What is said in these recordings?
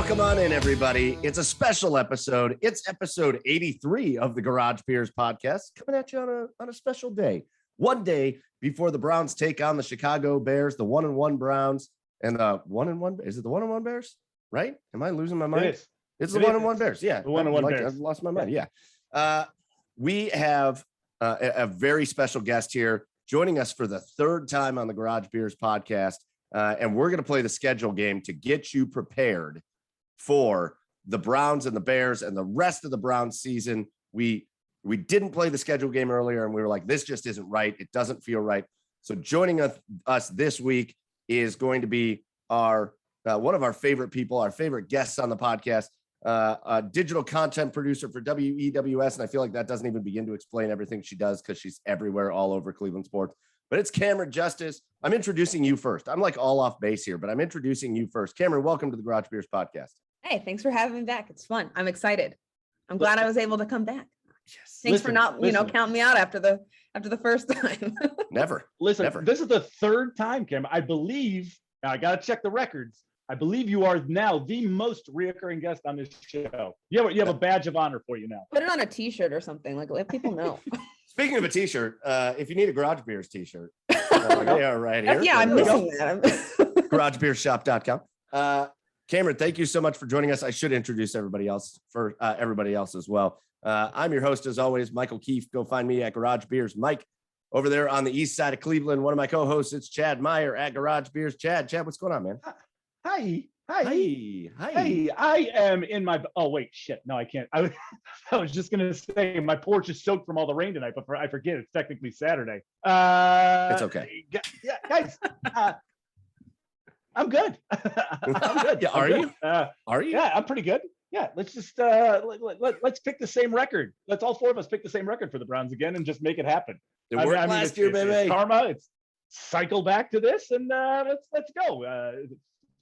Welcome on in, everybody. It's a special episode. It's episode 83 of the Garage Beers podcast, coming at you on a special day. One day before the Browns take on the Chicago Bears, the 1-1 Browns, and the 1-1. Is it the 1-1 Bears? Right? Am I losing my mind? It is. It's the 1-1 Bears. Yeah. The 1-1 Bears. I've lost my mind. Yeah. We have a very special guest here joining us for the third time on the Garage Beers podcast. And we're going to play the schedule game to get you prepared for the Browns and the Bears and the rest of the Browns season. We didn't play the schedule game earlier, and we were like, this just isn't right. It doesn't feel right. So joining us this week is going to be our one of our favorite people, our favorite guests on the podcast, a digital content producer for WEWS. And I feel like that doesn't even begin to explain everything she does because she's everywhere all over Cleveland sports. But it's Camryn Justice. I'm introducing you first. I'm like all off base here, but I'm introducing you first. Camryn, welcome to the Garage Beers podcast. Hey, thanks for having me back. It's fun. I'm excited. I'm glad I was able to come back. Yes. Thanks for not, counting me out after the first time. Never. Listen, Never. This is the third time, Cam. I believe, I got to check the records. I believe you are now the most reoccurring guest on this show. You have a badge of honor for you now. Put it on a t-shirt or something. Like, let people know. Speaking of a t-shirt, if you need a Garage Beers t-shirt, they are right here. Yeah, I'm missing that. GarageBeersShop.com. Camryn, thank you so much for joining us. I should introduce everybody else as well. I'm your host, as always, Michael Keefe. Go find me at Garage Beers Mike over there on the east side of Cleveland. One of my co-hosts, it's Chad Meyer at Garage Beers. Chad, what's going on, man? Hi. I am in my. Oh wait, shit. No, I can't. I was just gonna say my porch is soaked from all the rain tonight, but I forget it's technically Saturday. It's okay. Yeah, guys. I'm good. I'm good. Yeah, are you? Are you? Yeah, I'm pretty good. Yeah, let's just let's pick the same record. Let's all four of us pick the same record for the Browns again and just make it happen. It worked last year, baby. It's karma. It's cycle back to this and let's go.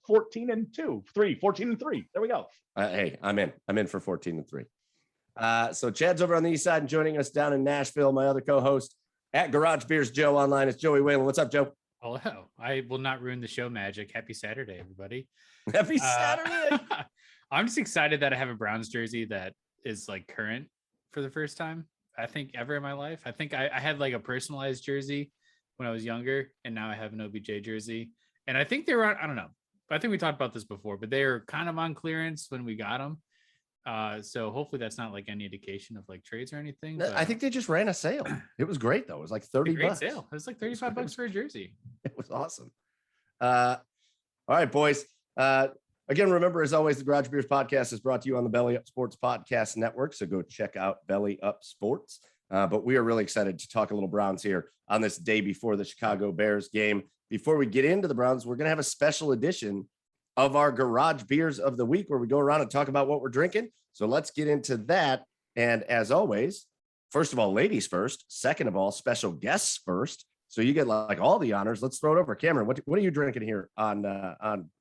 14-3. There we go. Hey, I'm in for 14-3. So Chad's over on the east side and joining us down in Nashville. My other co-host at Garage Beers Joe online is Joey Whalen. What's up, Joe? Hello. I will not ruin the show magic. Happy Saturday, everybody. Happy Saturday. I'm just excited that I have a Browns jersey that is like current for the first time, I think, ever in my life. I think I had like a personalized jersey when I was younger, and now I have an OBJ jersey. And I think they were on, I don't know. I think we talked about this before, but they were kind of on clearance when we got them. So hopefully that's not like any indication of like trades or anything. I think they just ran a sale. It was great though. It was like $30. Great sale. It was like $35 for a jersey. It was awesome. All right, boys. Again, remember, as always, the Garage Beers podcast is brought to you on the Belly Up Sports Podcast Network. So go check out Belly Up Sports. But we are really excited to talk a little Browns here on this day before the Chicago Bears game. Before we get into the Browns, we're going to have a special edition of our Garage Beers of the Week where we go around and talk about what we're drinking. So let's get into that. And as always, first of all, ladies first. Second of all, special guests first. So you get like all the honors. Let's throw it over. Camryn, what are you drinking here on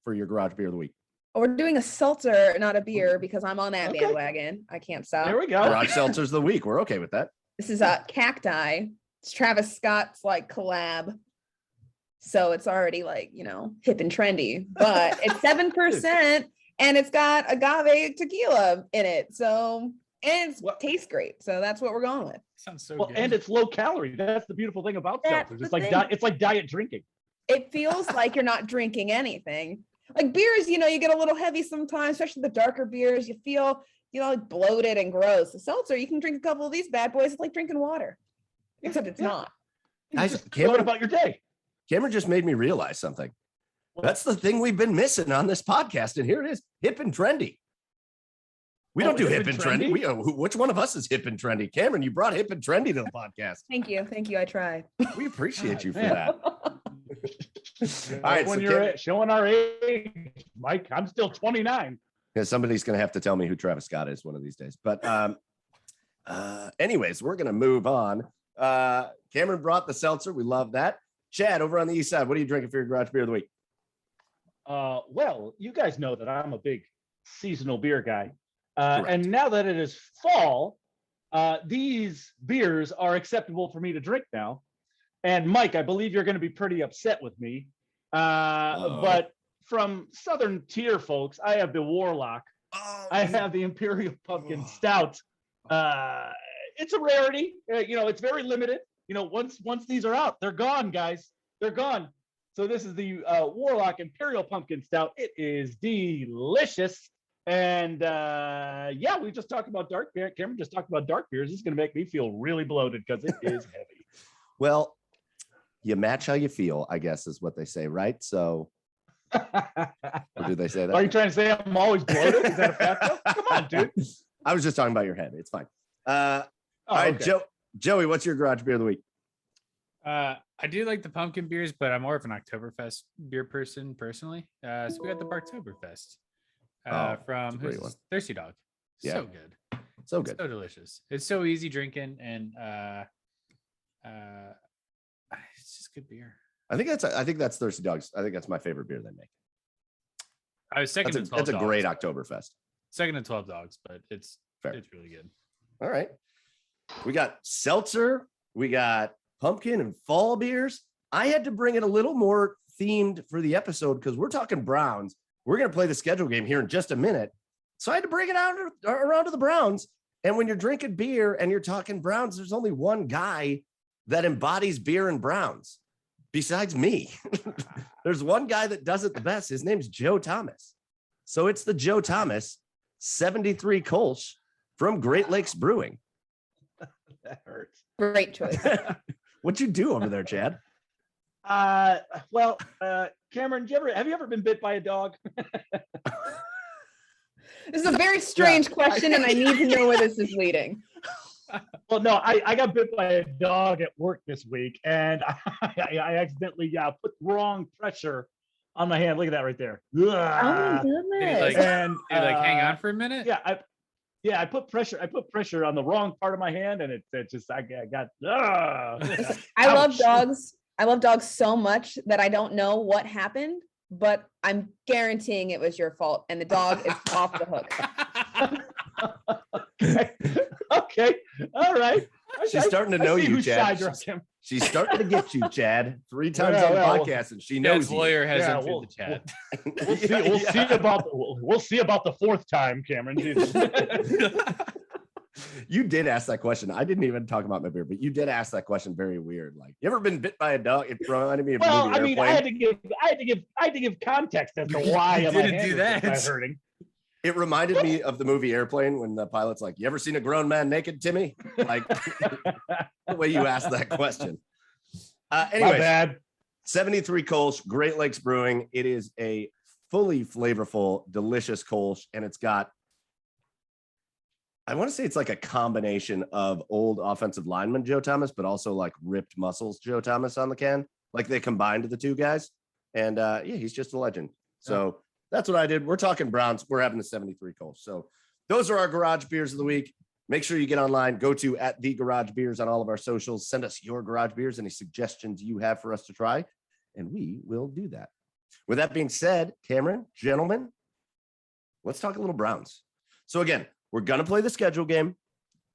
for your Garage Beer of the Week? We're doing a seltzer, not a beer, because I'm on that bandwagon. I can't stop. There we go. Garage Seltzers of the Week. We're okay with that. This is a Cacti. It's Travis Scott's like collab. So it's already like, hip and trendy, but it's 7% and it's got agave tequila in it. So, and it tastes great. So that's what we're going with. Sounds so good. And it's low calorie. That's the beautiful thing about seltzers. It's like diet drinking. It feels like you're not drinking anything. Like beers, you get a little heavy sometimes, especially the darker beers. You feel, like bloated and gross. The seltzer, you can drink a couple of these bad boys. It's like drinking water, except it's not. Guys, what about your day? Camryn just made me realize something. That's the thing we've been missing on this podcast. And here it is, hip and trendy. We don't do hip and trendy. Which one of us is hip and trendy? Camryn, you brought hip and trendy to the podcast. Thank you. I tried. We appreciate you for that. All right. When you're showing our age, Mike, I'm still 29. Yeah, somebody's going to have to tell me who Travis Scott is one of these days. But anyways, we're going to move on. Camryn brought the seltzer. We love that. Chad, over on the east side, what are you drinking for your Garage Beer of the Week? Well, you guys know that I'm a big seasonal beer guy. And now that it is fall, these beers are acceptable for me to drink now. And Mike, I believe you're going to be pretty upset with me. But from Southern Tier folks, I have the Warlock. Oh, I have the Imperial Pumpkin Stout. It's a rarity. It's very limited. Once these are out, they're gone, guys. They're gone. So this is the Warlock Imperial Pumpkin Stout. It is delicious. And we just talked about dark beer. Camryn just talked about dark beers. It's going to make me feel really bloated because it is heavy. Well, you match how you feel, I guess, is what they say, right? So, or do they say that? Are you trying to say I'm always bloated? Is that a fact? Come on, dude. I was just talking about your head. It's fine. All right, okay. Joey, what's your garage beer of the week? I do like the pumpkin beers, but I'm more of an Oktoberfest beer person personally. So we got the Barktoberfest from Thirsty Dog. Yeah. So good. So good. It's so delicious. It's so easy drinking, and it's just good beer. I think that's Thirsty Dogs. I think that's my favorite beer they make. I was second to 12 That's a Dogs. great Oktoberfest. Second to 12 Dogs, but it's Fair. It's really good. All right. We got seltzer. We got pumpkin and fall beers. I had to bring it a little more themed for the episode because we're talking Browns. We're going to play the schedule game here in just a minute. So I had to bring it around to the Browns. And when you're drinking beer and you're talking Browns, there's only one guy that embodies beer and Browns besides me. There's one guy that does it the best. His name's Joe Thomas. So it's the Joe Thomas 73 Kolsch from Great Lakes Brewing. That hurts. Great choice. What'd you do over there, Chad? Camryn, have you ever been bit by a dog? This is a very strange question, and I need to know where this is leading. Well, no, I got bit by a dog at work this week, and I accidentally put wrong pressure on my hand. Look at that right there. Oh my goodness. And hang on for a minute. I put pressure on the wrong part of my hand, and it just I got. I love dogs. I love dogs so much that I don't know what happened, but I'm guaranteeing it was your fault, and the dog is off the hook. Okay. All right. She's starting to know you, Chad. She's starting to get you, Chad. 3 times on the podcast, and she knows Chad's lawyer has entered we'll, the chat. We'll see about the 4th time, Camryn. You did ask that question. I didn't even talk about my beer, but you did ask that question very weird. Like, you ever been bit by a dog? It reminded me of well, movie I mean, Airplane. I had to give context as to why my didn't hand do was that. hurting. It reminded me of the movie Airplane when the pilot's like, "You ever seen a grown man naked, Timmy?" Like the way you asked that question. Anyways, My bad. 73 Kolsch, Great Lakes Brewing. It is a fully flavorful, delicious Kolsch, and it's got, I want to say it's like a combination of old offensive lineman Joe Thomas, but also like ripped muscles Joe Thomas on the can. Like they combined the two guys. And he's just a legend. So that's what I did. We're talking Browns. We're having the 73 Kolsch. So those are our garage beers of the week. Make sure you get online. Go to @TheGarageBeers on all of our socials. Send us your garage beers, any suggestions you have for us to try, and we will do that. With that being said, Camryn, gentlemen, let's talk a little Browns. So again, we're going to play the schedule game,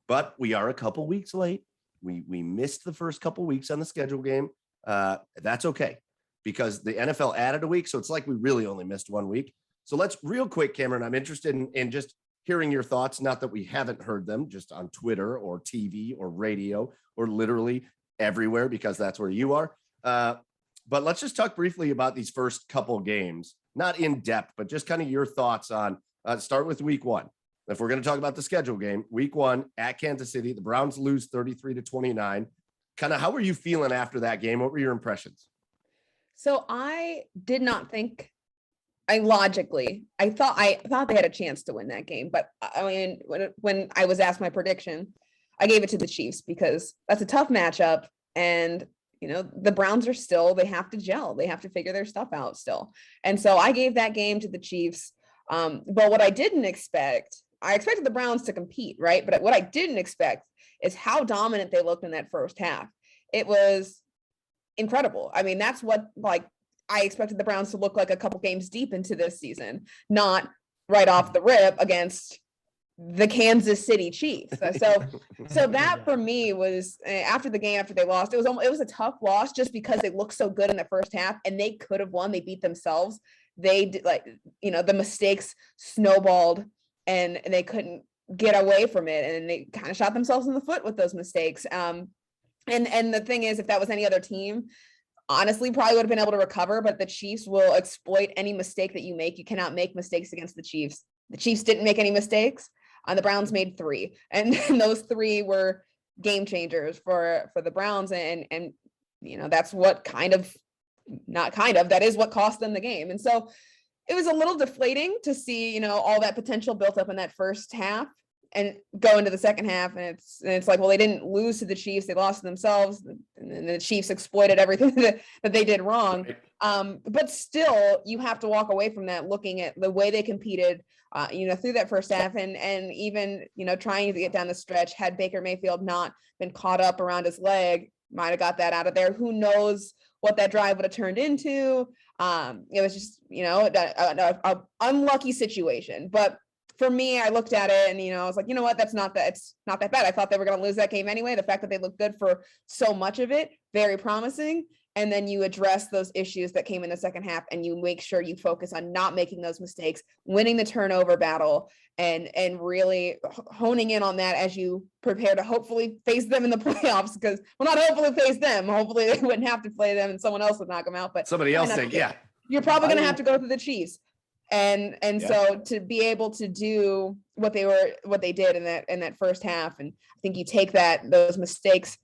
but we are a couple weeks late. We missed the first couple weeks on the schedule game. That's okay because the NFL added a week. So it's like we really only missed 1 week. So let's real quick, Camryn, I'm interested in just hearing your thoughts. Not that we haven't heard them just on Twitter or TV or radio or literally everywhere, because that's where you are. But let's just talk briefly about these first couple games, not in depth, but just kind of your thoughts on start with week 1. If we're going to talk about the schedule game, week 1 at Kansas City, the Browns lose 33-29. Kind of how were you feeling after that game? What were your impressions? So I did not think, I thought they had a chance to win that game. But I mean, when I was asked my prediction, I gave it to the Chiefs because that's a tough matchup. And, the Browns they have to gel. They have to figure their stuff out still. And so I gave that game to the Chiefs. But what I didn't expect, I expected the Browns to compete, right? But what I didn't expect is how dominant they looked in that first half. It was incredible. I mean, that's what I expected the Browns to look like a couple games deep into this season, not right off the rip against the Kansas City Chiefs. So that for me was after the game, after they lost, it was a tough loss just because they looked so good in the first half and they could have won. They beat themselves. they did, like, the mistakes snowballed and they couldn't get away from it, and they kind of shot themselves in the foot with those mistakes. And the thing is, if that was any other team, honestly, probably would have been able to recover, but the Chiefs will exploit any mistake that you make. You cannot make mistakes against the Chiefs. The Chiefs didn't make any mistakes. The Browns made 3, and those 3 were game changers for the Browns. And that's what that is what cost them the game. And so it was a little deflating to see, all that potential built up in that first half and go into the second half. And it's like, well, they didn't lose to the Chiefs. They lost to themselves. And the Chiefs exploited everything that they did wrong. But still, you have to walk away from that looking at the way they competed, through that first half, and even, trying to get down the stretch. Had Baker Mayfield not been caught up around his leg, might have got that out of there. Who knows what that drive would have turned into. It was just, a unlucky situation. But for me, I looked at it and, I was like, you know what, it's not that bad. I thought they were going to lose that game anyway. The fact that they looked good for so much of it, very promising. And then you address those issues that came in the second half, and you make sure you focus on not making those mistakes, winning the turnover battle, and really honing in on that as you prepare to hopefully face them in the playoffs. Because, well, not hopefully face them. Hopefully they wouldn't have to play them and someone else would knock them out. But somebody else saying, yeah, you're probably going to have to go through the Chiefs. And so to be able to do what they did in that first half, and I think you take those mistakes,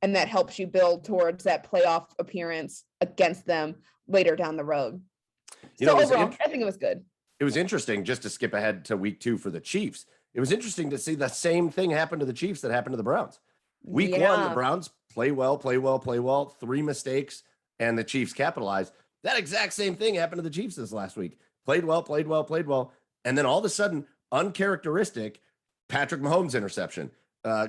and that helps you build towards that playoff appearance against them later down the road. Overall, I think it was good. It was interesting, just to skip ahead to week 2 for the Chiefs. It was interesting to see the same thing happen to the Chiefs that happened to the Browns. Week 1, the Browns play well, 3 mistakes, and the Chiefs capitalized. That exact same thing happened to the Chiefs this last week. Played well. And then all of a sudden, uncharacteristic, Patrick Mahomes interception,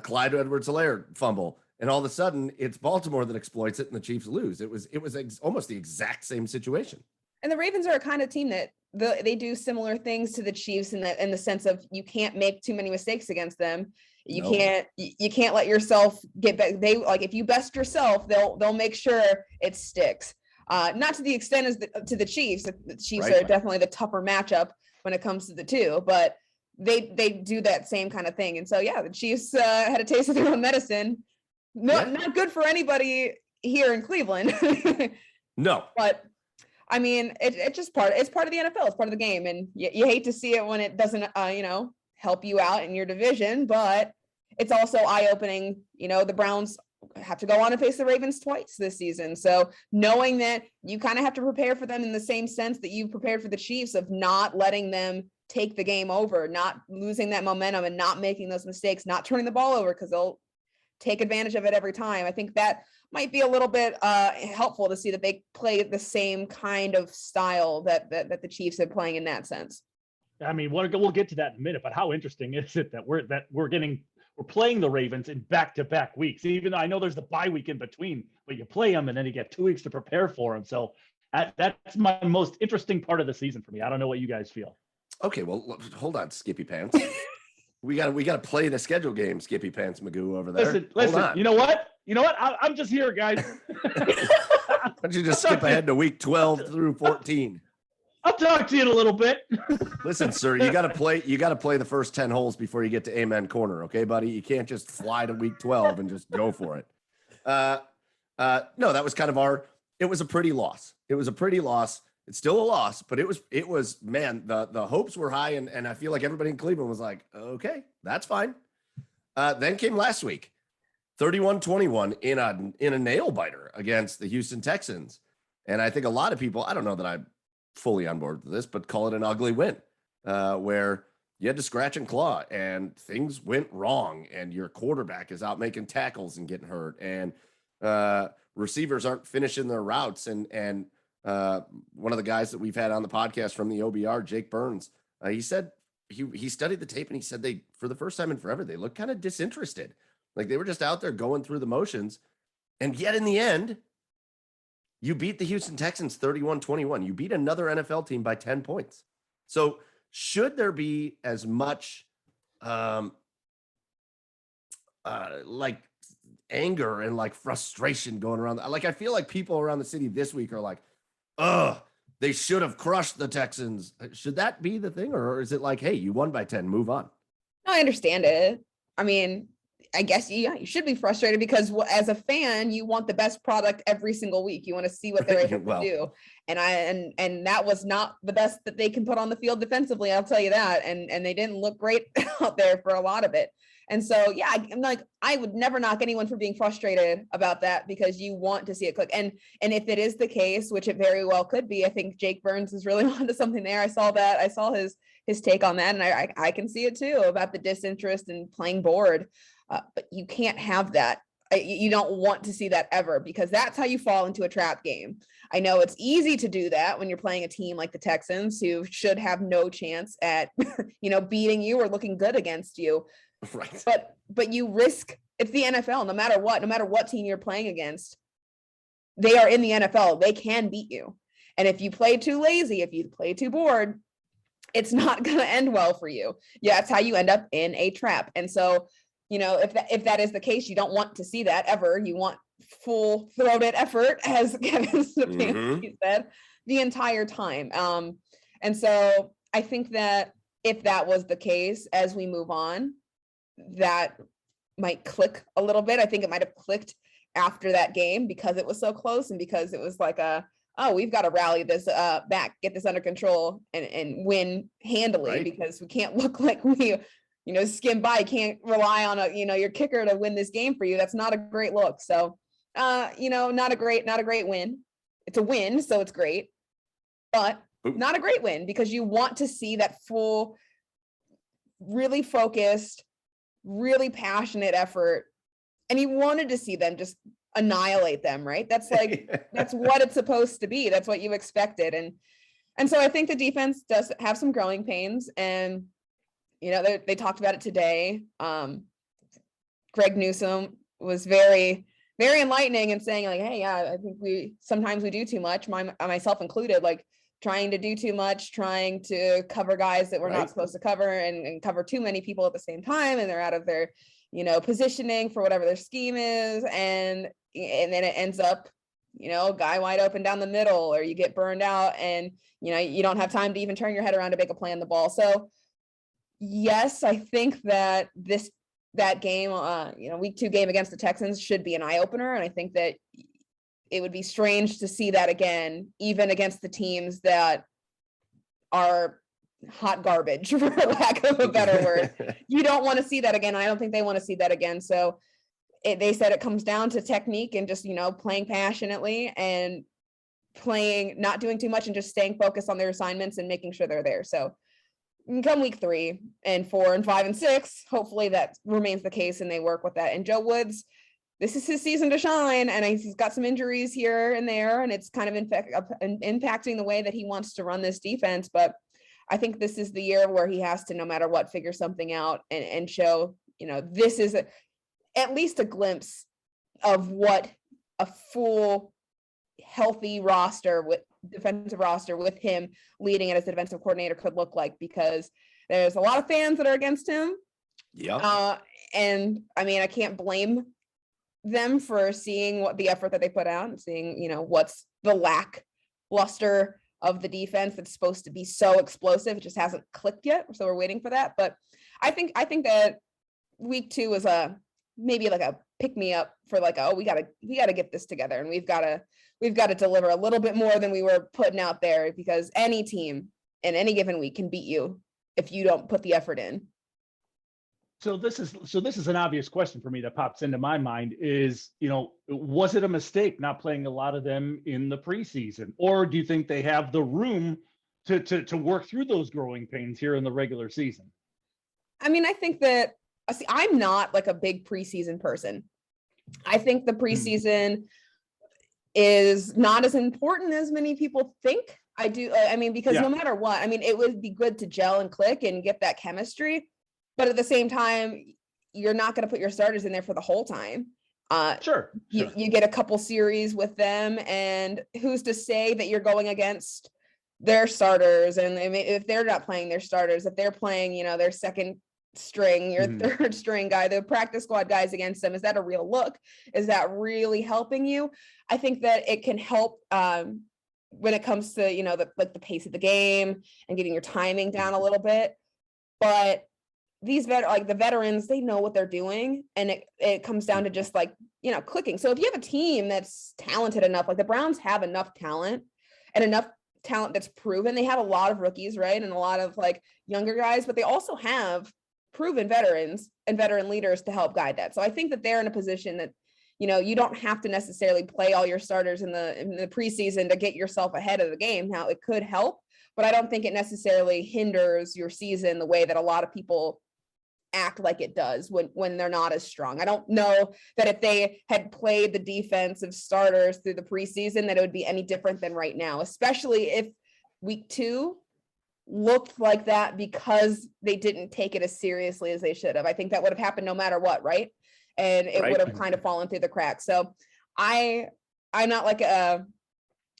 Clyde Edwards-Helaire fumble. And all of a sudden, it's Baltimore that exploits it, and the Chiefs lose. It was almost the exact same situation. And the Ravens are a kind of team that they do similar things to the Chiefs in the sense of you can't make too many mistakes against them. You can't let yourself get back. They, like, if you best yourself, they'll make sure it sticks. Not to the extent as to the Chiefs. The Chiefs are definitely the tougher matchup when it comes to the two, but they do that same kind of thing. And so, the Chiefs had a taste of their own medicine. Not good for anybody here in Cleveland. No, but I mean, it's part of the NFL. It's part of the game, and you hate to see it when it doesn't, help you out in your division. But it's also eye-opening. The Browns have to go on and face the Ravens twice this season. So knowing that you kind of have to prepare for them in the same sense that you prepared for the Chiefs, of not letting them take the game over, not losing that momentum, and not making those mistakes, not turning the ball over, because they'll take advantage of it every time. I think that might be a little bit helpful to see that they play the same kind of style that the Chiefs are playing in that sense. I mean, we'll get to that in a minute, but how interesting is it that we're playing the Ravens in back-to-back weeks? Even though I know there's the bye week in between, but you play them and then you get 2 weeks to prepare for them. So that's my most interesting part of the season for me. I don't know what you guys feel. Okay, well, hold on, Skippy Pants. we got to play the schedule game, Skippy Pants Magoo over there. Listen. You know what? I'm just here, guys. Why don't you just skip ahead to week 12 through 14? I'll talk to you in a little bit. Listen, sir, you got to play the first 10 holes before you get to Amen Corner, okay, buddy? You can't just fly to week 12 and just go for it. No, that was kind of it was a pretty loss. It's still a loss, but it was, man, the hopes were high, and I feel like everybody in Cleveland was like, okay, that's fine. Then came last week, 31-21 in a nail biter against the Houston Texans. And I think a lot of people, I don't know that I'm fully on board with this, but call it an ugly win, where you had to scratch and claw and things went wrong, and your quarterback is out making tackles and getting hurt, and receivers aren't finishing their routes. And one of the guys that we've had on the podcast from the OBR, Jake Burns, he said he studied the tape, and he said they, for the first time in forever, they looked kind of disinterested. Like they were just out there going through the motions. And yet in the end, you beat the Houston Texans 31-21. You beat another NFL team by 10 points. So should there be as much like anger and like frustration going around? Like, I feel like people around the city this week are like, they should have crushed the Texans. Should that be the thing? Or is it like, hey, you won by 10, move on? No, I understand it. I mean, I guess you should be frustrated because as a fan, you want the best product every single week. You want to see what they're able to do. And that was not the best that they can put on the field defensively. I'll tell you that. And they didn't look great out there for a lot of it. And so, yeah, I'm like, I would never knock anyone for being frustrated about that because you want to see it click. And if it is the case, which it very well could be, I think Jake Burns is really onto something there. I saw that. I saw his take on that. And I can see it too about the disinterest in playing board. But you can't have that. You don't want to see that ever because that's how you fall into a trap game. I know it's easy to do that when you're playing a team like the Texans who should have no chance at, beating you or looking good against you. Right. But you risk, it's the NFL, no matter what team you're playing against, they are in the NFL. They can beat you. And if you play too lazy, if you play too bored, it's not going to end well for you. Yeah, that's how you end up in a trap. And so, if that is the case, you don't want to see that ever. You want full-throated effort, as Kevin Stefanski said, the entire time. And so I think that if that was the case, as we move on, that might click a little bit. I think it might have clicked after that game because it was so close and because it was like we've got to rally this back, get this under control and win handily, right? Because we can't look like we skim by, can't rely on your kicker to win this game for you. That's not a great look. So, not a great win. It's a win, so it's great, but not a great win because you want to see that full, really focused, really passionate effort. And you wanted to see them just annihilate them, right? That's like, that's what it's supposed to be. That's what you expected. And so I think the defense does have some growing pains and, they talked about it today. Greg Newsome was very, very enlightening and saying like, hey, yeah, I think sometimes we do too much, myself included, like trying to do too much, trying to cover guys that we're not supposed to cover and cover too many people at the same time. And they're out of their, positioning for whatever their scheme is. And then it ends up, guy wide open down the middle, or you get burned out and, you don't have time to even turn your head around to make a play on the ball. So yes, I think that that game, week 2 game against the Texans should be an eye opener. And I think that it would be strange to see that again, even against the teams that are hot garbage, for lack of a better word. You don't want to see that again. I don't think they want to see that again. So they said it comes down to technique and just, playing passionately and not doing too much and just staying focused on their assignments and making sure they're there. So come week 3 and 4 and 5 and 6, hopefully that remains the case and they work with that. And Joe Woods, this is his season to shine, and he's got some injuries here and there, and it's kind of impacting the way that he wants to run this defense. But I think this is the year where he has to, no matter what, figure something out and show, this is at least a glimpse of what a full, healthy defensive roster with him leading it as the defensive coordinator could look like, because there's a lot of fans that are against him. Yeah. And I mean, I can't blame them for seeing what the effort that they put out and seeing, what's the lackluster of the defense that's supposed to be so explosive. It just hasn't clicked yet. So we're waiting for that. But I think that week 2 was maybe like a pick me up for like, we gotta get this together, and we've got to deliver a little bit more than we were putting out there, because any team in any given week can beat you if you don't put the effort in. So this is an obvious question for me that pops into my mind is, was it a mistake not playing a lot of them in the preseason, or do you think they have the room to work through those growing pains here in the regular season? I mean, I think that, I'm not like a big preseason person. I think the preseason is not as important as many people think. I do. I mean, because no matter what, I mean, it would be good to gel and click and get that chemistry. But at the same time, you're not going to put your starters in there for the whole time. Sure. You get a couple series with them, and who's to say that you're going against their starters? And I mean, if they're not playing their starters, if they're playing, their second string, your third string guy, the practice squad guys against them, is that a real look? Is that really helping you? I think that it can help when it comes to, the pace of the game and getting your timing down a little bit. But these the veterans, they know what they're doing. And it comes down to just clicking. So if you have a team that's talented enough, like the Browns have enough talent and enough talent that's proven. They have a lot of rookies, right? And a lot of younger guys, but they also have proven veterans and veteran leaders to help guide that. So I think that they're in a position that, you don't have to necessarily play all your starters in the preseason to get yourself ahead of the game. Now it could help, but I don't think it necessarily hinders your season the way that a lot of people act like it does when they're not as strong. I don't know that if they had played the defensive starters through the preseason, that it would be any different than right now, especially if week 2 looked like that because they didn't take it as seriously as they should have. I think that would have happened no matter what, right? And it would have kind of fallen through the cracks. So I'm not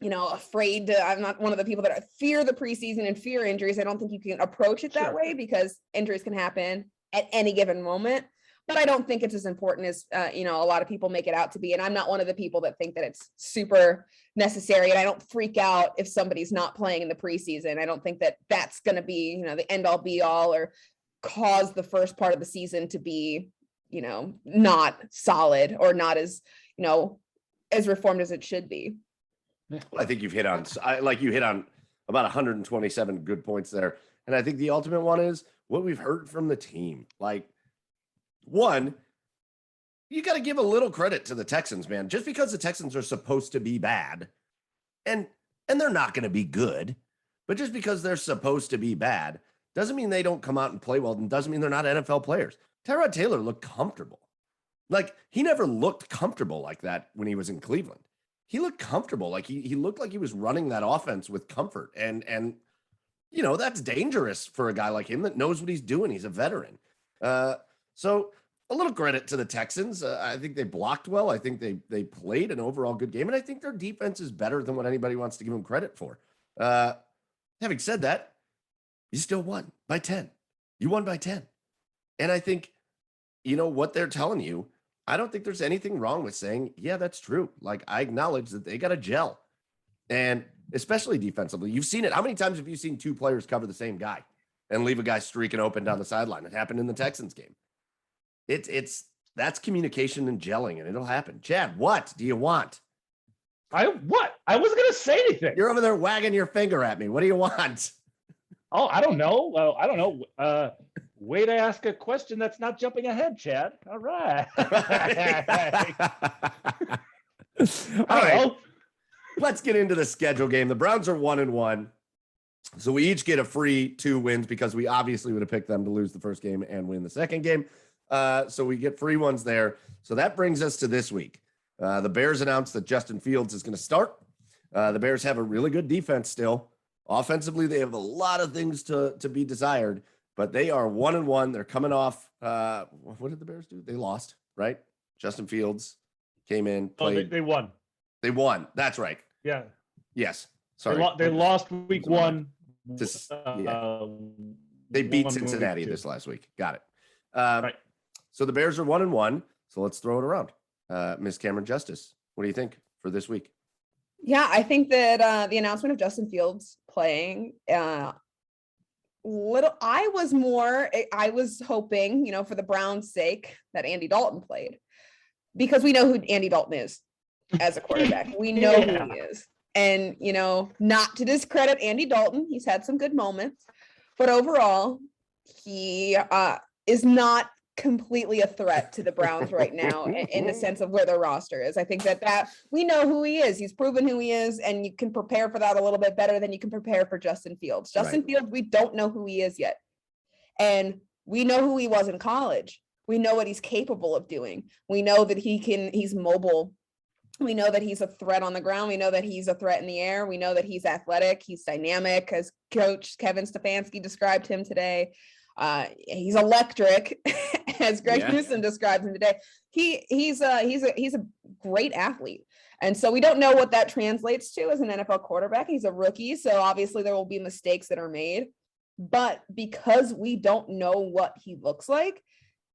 afraid to, I'm not one of the people that fear the preseason and fear injuries. I don't think you can approach it that way because injuries can happen at any given moment. But I don't think it's as important as, a lot of people make it out to be. And I'm not one of the people that think that it's super necessary. And I don't freak out if somebody's not playing in the preseason. I don't think that that's going to be, the end all be all or cause the first part of the season to be, not solid or not as, as reformed as it should be. I think you hit on about 127 good points there. And I think the ultimate one is what we've heard from the team. One, you got to give a little credit to the Texans, man. Just because the Texans are supposed to be bad, and they're not going to be good, but just because they're supposed to be bad doesn't mean they don't come out and play well, and doesn't mean they're not NFL players. Tyrod Taylor looked comfortable. He never looked comfortable like that when he was in Cleveland. He looked comfortable. He looked like he was running that offense with comfort. And that's dangerous for a guy like him that knows what he's doing. He's a veteran. So a little credit to the Texans. I think they blocked well. I think they played an overall good game. And I think their defense is better than what anybody wants to give them credit for. Having said that, you still won by 10. You won by 10. And I think, what they're telling you, I don't think there's anything wrong with saying, yeah, that's true. I acknowledge that they got to gel. And especially defensively, you've seen it. How many times have you seen 2 players cover the same guy and leave a guy streaking open down the sideline? It happened in the Texans game. That's communication and gelling, and it'll happen. Chad, what do you want? I wasn't going to say anything. You're over there wagging your finger at me. What do you want? Oh, I don't know. Well, I don't know. Way to ask a question that's not jumping ahead, Chad. All right. All right. Let's get into the schedule game. The Browns are 1-1. So we each get a free 2 wins because we obviously would have picked them to lose the first game and win the second game. So we get free ones there. So that brings us to this week. The Bears announced that Justin Fields is going to start. The Bears have a really good defense still. Offensively, they have a lot of things to be desired, but they are 1-1. They're coming off. What did the Bears do? They lost, right? Justin Fields came in, played. Oh, they won. They won. That's right. Yeah. Yes. Sorry. They lost week 1. They beat Cincinnati this last week. Got it. Right. So the Bears are 1-1. So let's throw it around. Miss Camryn Justice, what do you think for this week? Yeah, I think that the announcement of Justin Fields playing, I was hoping, for the Browns' sake that Andy Dalton played, because we know who Andy Dalton is as a quarterback. We know who he is. And, not to discredit Andy Dalton, he's had some good moments, but overall, he is not completely a threat to the Browns right now in the sense of where their roster is. I think that we know who he is. He's proven who he is, and you can prepare for that a little bit better than you can prepare for Justin Fields. Justin Fields, we don't know who he is yet. And we know who he was in college. We know what he's capable of doing. We know that he's mobile. We know that he's a threat on the ground. We know that he's a threat in the air. We know that he's athletic. He's dynamic, as Coach Kevin Stefanski described him today. He's electric, as Greg Newsom described him today. He's a great athlete. And so we don't know what that translates to as an NFL quarterback. He's a rookie, so obviously there will be mistakes that are made. But because we don't know what he looks like,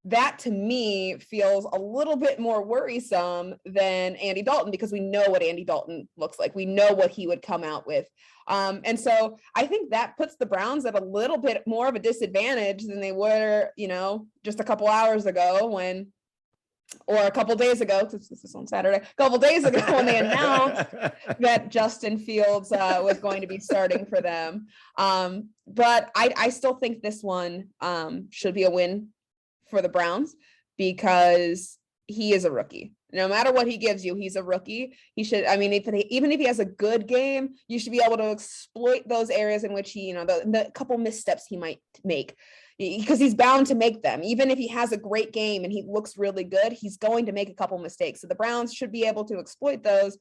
that to me feels a little bit more worrisome than Andy Dalton, because we know what Andy Dalton looks like. We know what he would come out with. And so I think that puts the Browns at a little bit more of a disadvantage than they were, just a couple hours ago or a couple days ago, because this is on Saturday, a couple days ago when they announced that Justin Fields was going to be starting for them. But I still think this one should be a win for the Browns, because he is a rookie. No matter what he gives you, he's a rookie. He should, even if he has a good game, you should be able to exploit those areas in which he, the couple missteps he might make, because he's bound to make them. Even if he has a great game and he looks really good, he's going to make a couple mistakes. So the Browns should be able to exploit those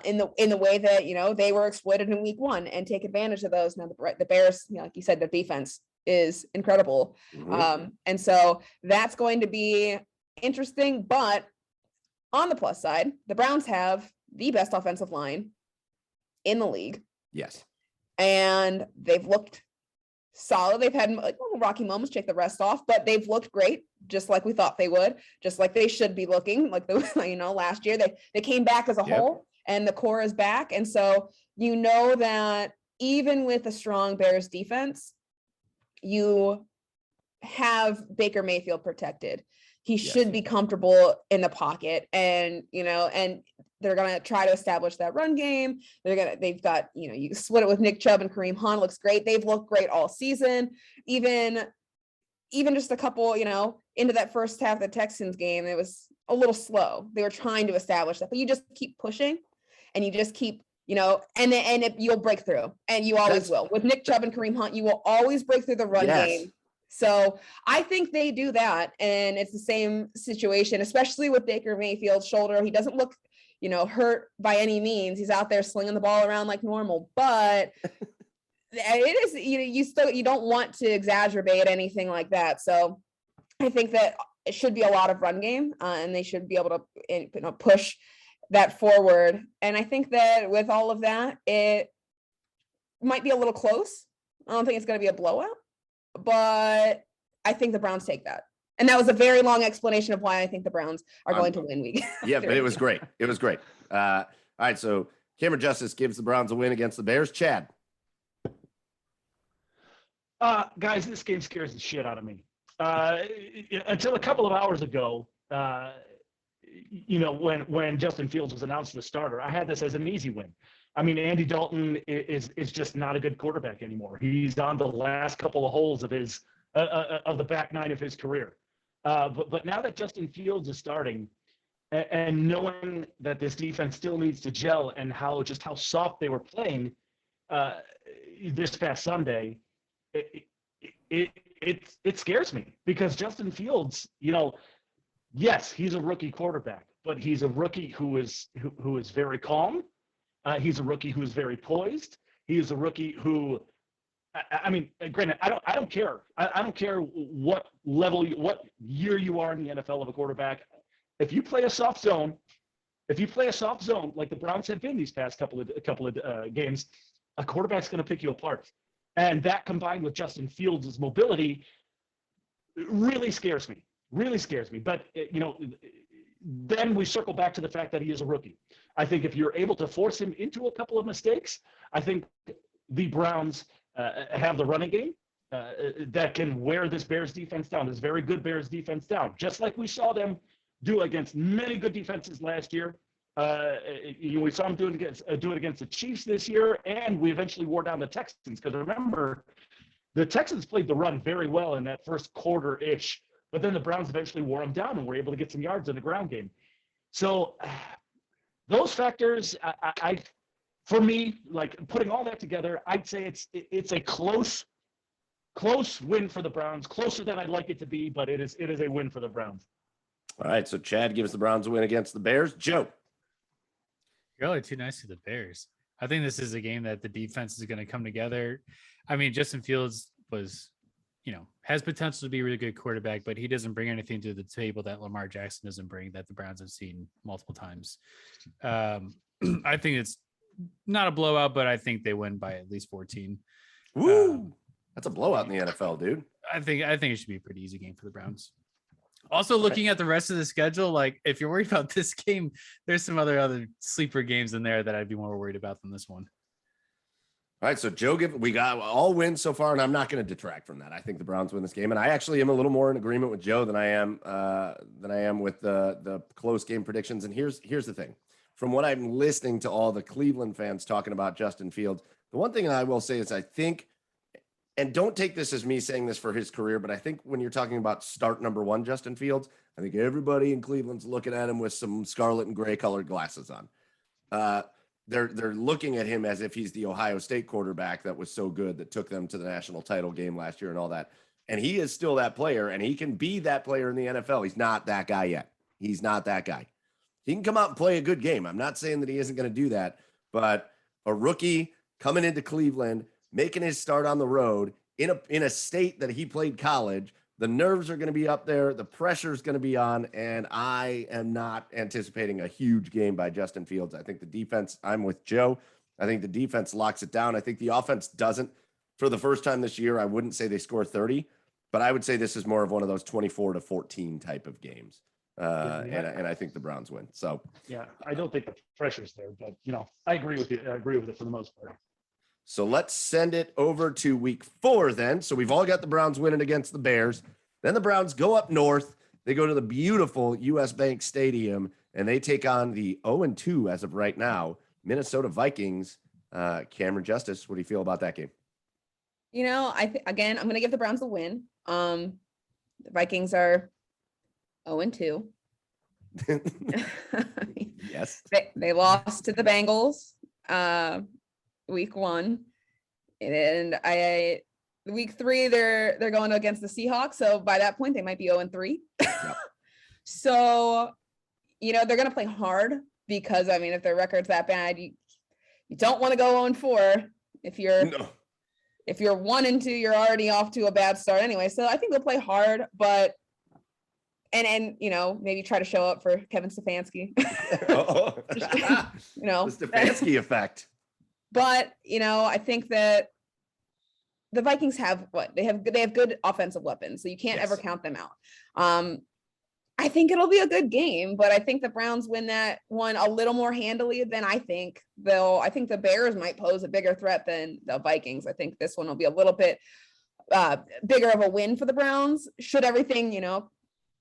in the way that, they were exploited in week 1, and take advantage of those. Now the Bears, like you said, the defense is incredible. And so that's going to be interesting. But on the plus side, the Browns have the best offensive line in the league. Yes. And they've looked solid. They've had like little rocky moments, take the rest off, but they've looked great, just like we thought they would, just like they should be looking. Like last year they came back as a whole, and the core is back. And so that even with a strong Bears defense, you have Baker Mayfield protected. He should be comfortable in the pocket, and they're going to try to establish that run game. They've got, you split it with Nick Chubb and Kareem Hunt, looks great. They've looked great all season. Even just a couple, into that first half of the Texans game, it was a little slow. They were trying to establish that, but you just keep pushing, and you just keep, you'll break through, and you always will. With Nick Chubb and Kareem Hunt, you will always break through the run game. So I think they do that, and it's the same situation, especially with Baker Mayfield's shoulder. He doesn't look, hurt by any means. He's out there slinging the ball around like normal, but it is, you don't want to exacerbate anything like that. So I think that it should be a lot of run game, and they should be able to push that forward. And I think that with all of that, it might be a little close. I don't think it's going to be a blowout, but I think the Browns take that. And that was a very long explanation of why I think the Browns are going to win week. Yeah, but it was great. It was great. All right, so Camryn Justice gives the Browns a win against the Bears. Chad. Guys, this game scares the shit out of me. Until a couple of hours ago, when Justin Fields was announced as the starter, I had this as an easy win. I mean, Andy Dalton is just not a good quarterback anymore. He's on the last couple of holes of his of the back nine of his career. But now that Justin Fields is starting, and knowing that this defense still needs to gel, and how soft they were playing this past Sunday, it scares me, because Justin Fields, yes, he's a rookie quarterback, but he's a rookie who is very calm. He's a rookie who is very poised. He is a rookie who, granted, I don't care. I don't care what level, what year you are in the NFL of a quarterback. If you play a soft zone like the Browns have been these past couple of games, a quarterback's going to pick you apart. And that, combined with Justin Fields' mobility, really scares me. But, then we circle back to the fact that he is a rookie. I think if you're able to force him into a couple of mistakes, I think the Browns have the running game that can wear this Bears defense down, this very good Bears defense down, just like we saw them do against many good defenses last year. We saw them do it against the Chiefs this year, and we eventually wore down the Texans, because remember, the Texans played the run very well in that first quarter-ish, but then the Browns eventually wore them down and were able to get some yards in the ground game. So those factors, for me, like putting all that together, I'd say it's a close win for the Browns, closer than I'd like it to be, but it is a win for the Browns. All right, so Chad gives the Browns a win against the Bears. Joe. You're only too nice to the Bears. I think this is a game that the defense is going to come together. I mean, Justin Fields has potential to be a really good quarterback, but he doesn't bring anything to the table that Lamar Jackson doesn't bring, that the Browns have seen multiple times. I think it's not a blowout, but I think they win by at least 14. Woo! That's a blowout in the NFL, dude. I think it should be a pretty easy game for the Browns. Also, looking at the rest of the schedule, like if you're worried about this game, there's some other sleeper games in there that I'd be more worried about than this one. All right, so Joe, we got all wins so far, and I'm not going to detract from that. I think the Browns win this game, and I actually am a little more in agreement with Joe than I am with the close game predictions. And here's the thing: from what I'm listening to all the Cleveland fans talking about Justin Fields, the one thing I will say is I think, and don't take this as me saying this for his career, but I think when you're talking about start number one, Justin Fields, I think everybody in Cleveland's looking at him with some scarlet and gray colored glasses on. They're looking at him as if he's the Ohio State quarterback that was so good that took them to the national title game last year and all that. And he is still that player, and he can be that player in the NFL. He's not that guy yet. He's not that guy. He can come out and play a good game. I'm not saying that he isn't going to do that, but a rookie coming into Cleveland, making his start on the road in a state that he played college, the nerves are going to be up there. The pressure is going to be on, and I am not anticipating a huge game by Justin Fields. I think the defense, I'm with Joe. I think the defense locks it down. I think the offense doesn't. For the first time this year, I wouldn't say they score 30, but I would say this is more of one of those 24-14 type of games. And I think the Browns win. So yeah, I don't think the pressure's there, but I agree with you. I agree with it for the most part. So let's send it over to week 4 then. So we've all got the Browns winning against the Bears. Then the Browns go up north. They go to the beautiful US Bank Stadium, and they take on the 0-2 as of right now, Minnesota Vikings. Camryn Justice, what do you feel about that game? Again, I'm going to give the Browns a win. The Vikings are 0-2. Yes. They lost to the Bengals week 1, and week 3 they're going against the Seahawks, so by that point they might be 0-3. Yep. So they're going to play hard, because if their record's that bad, you don't want to go 0-4. If you're 1-2, you're already off to a bad start anyway. So I think they'll play hard, but and maybe try to show up for Kevin Stefanski. The Stefanski effect. But I think that the Vikings have they have good offensive weapons, so you can't ever count them out. I think it'll be a good game, but I think the Browns win that one a little more handily than I think. Though I think the Bears might pose a bigger threat than the Vikings. I think this one will be a little bit bigger of a win for the Browns, should everything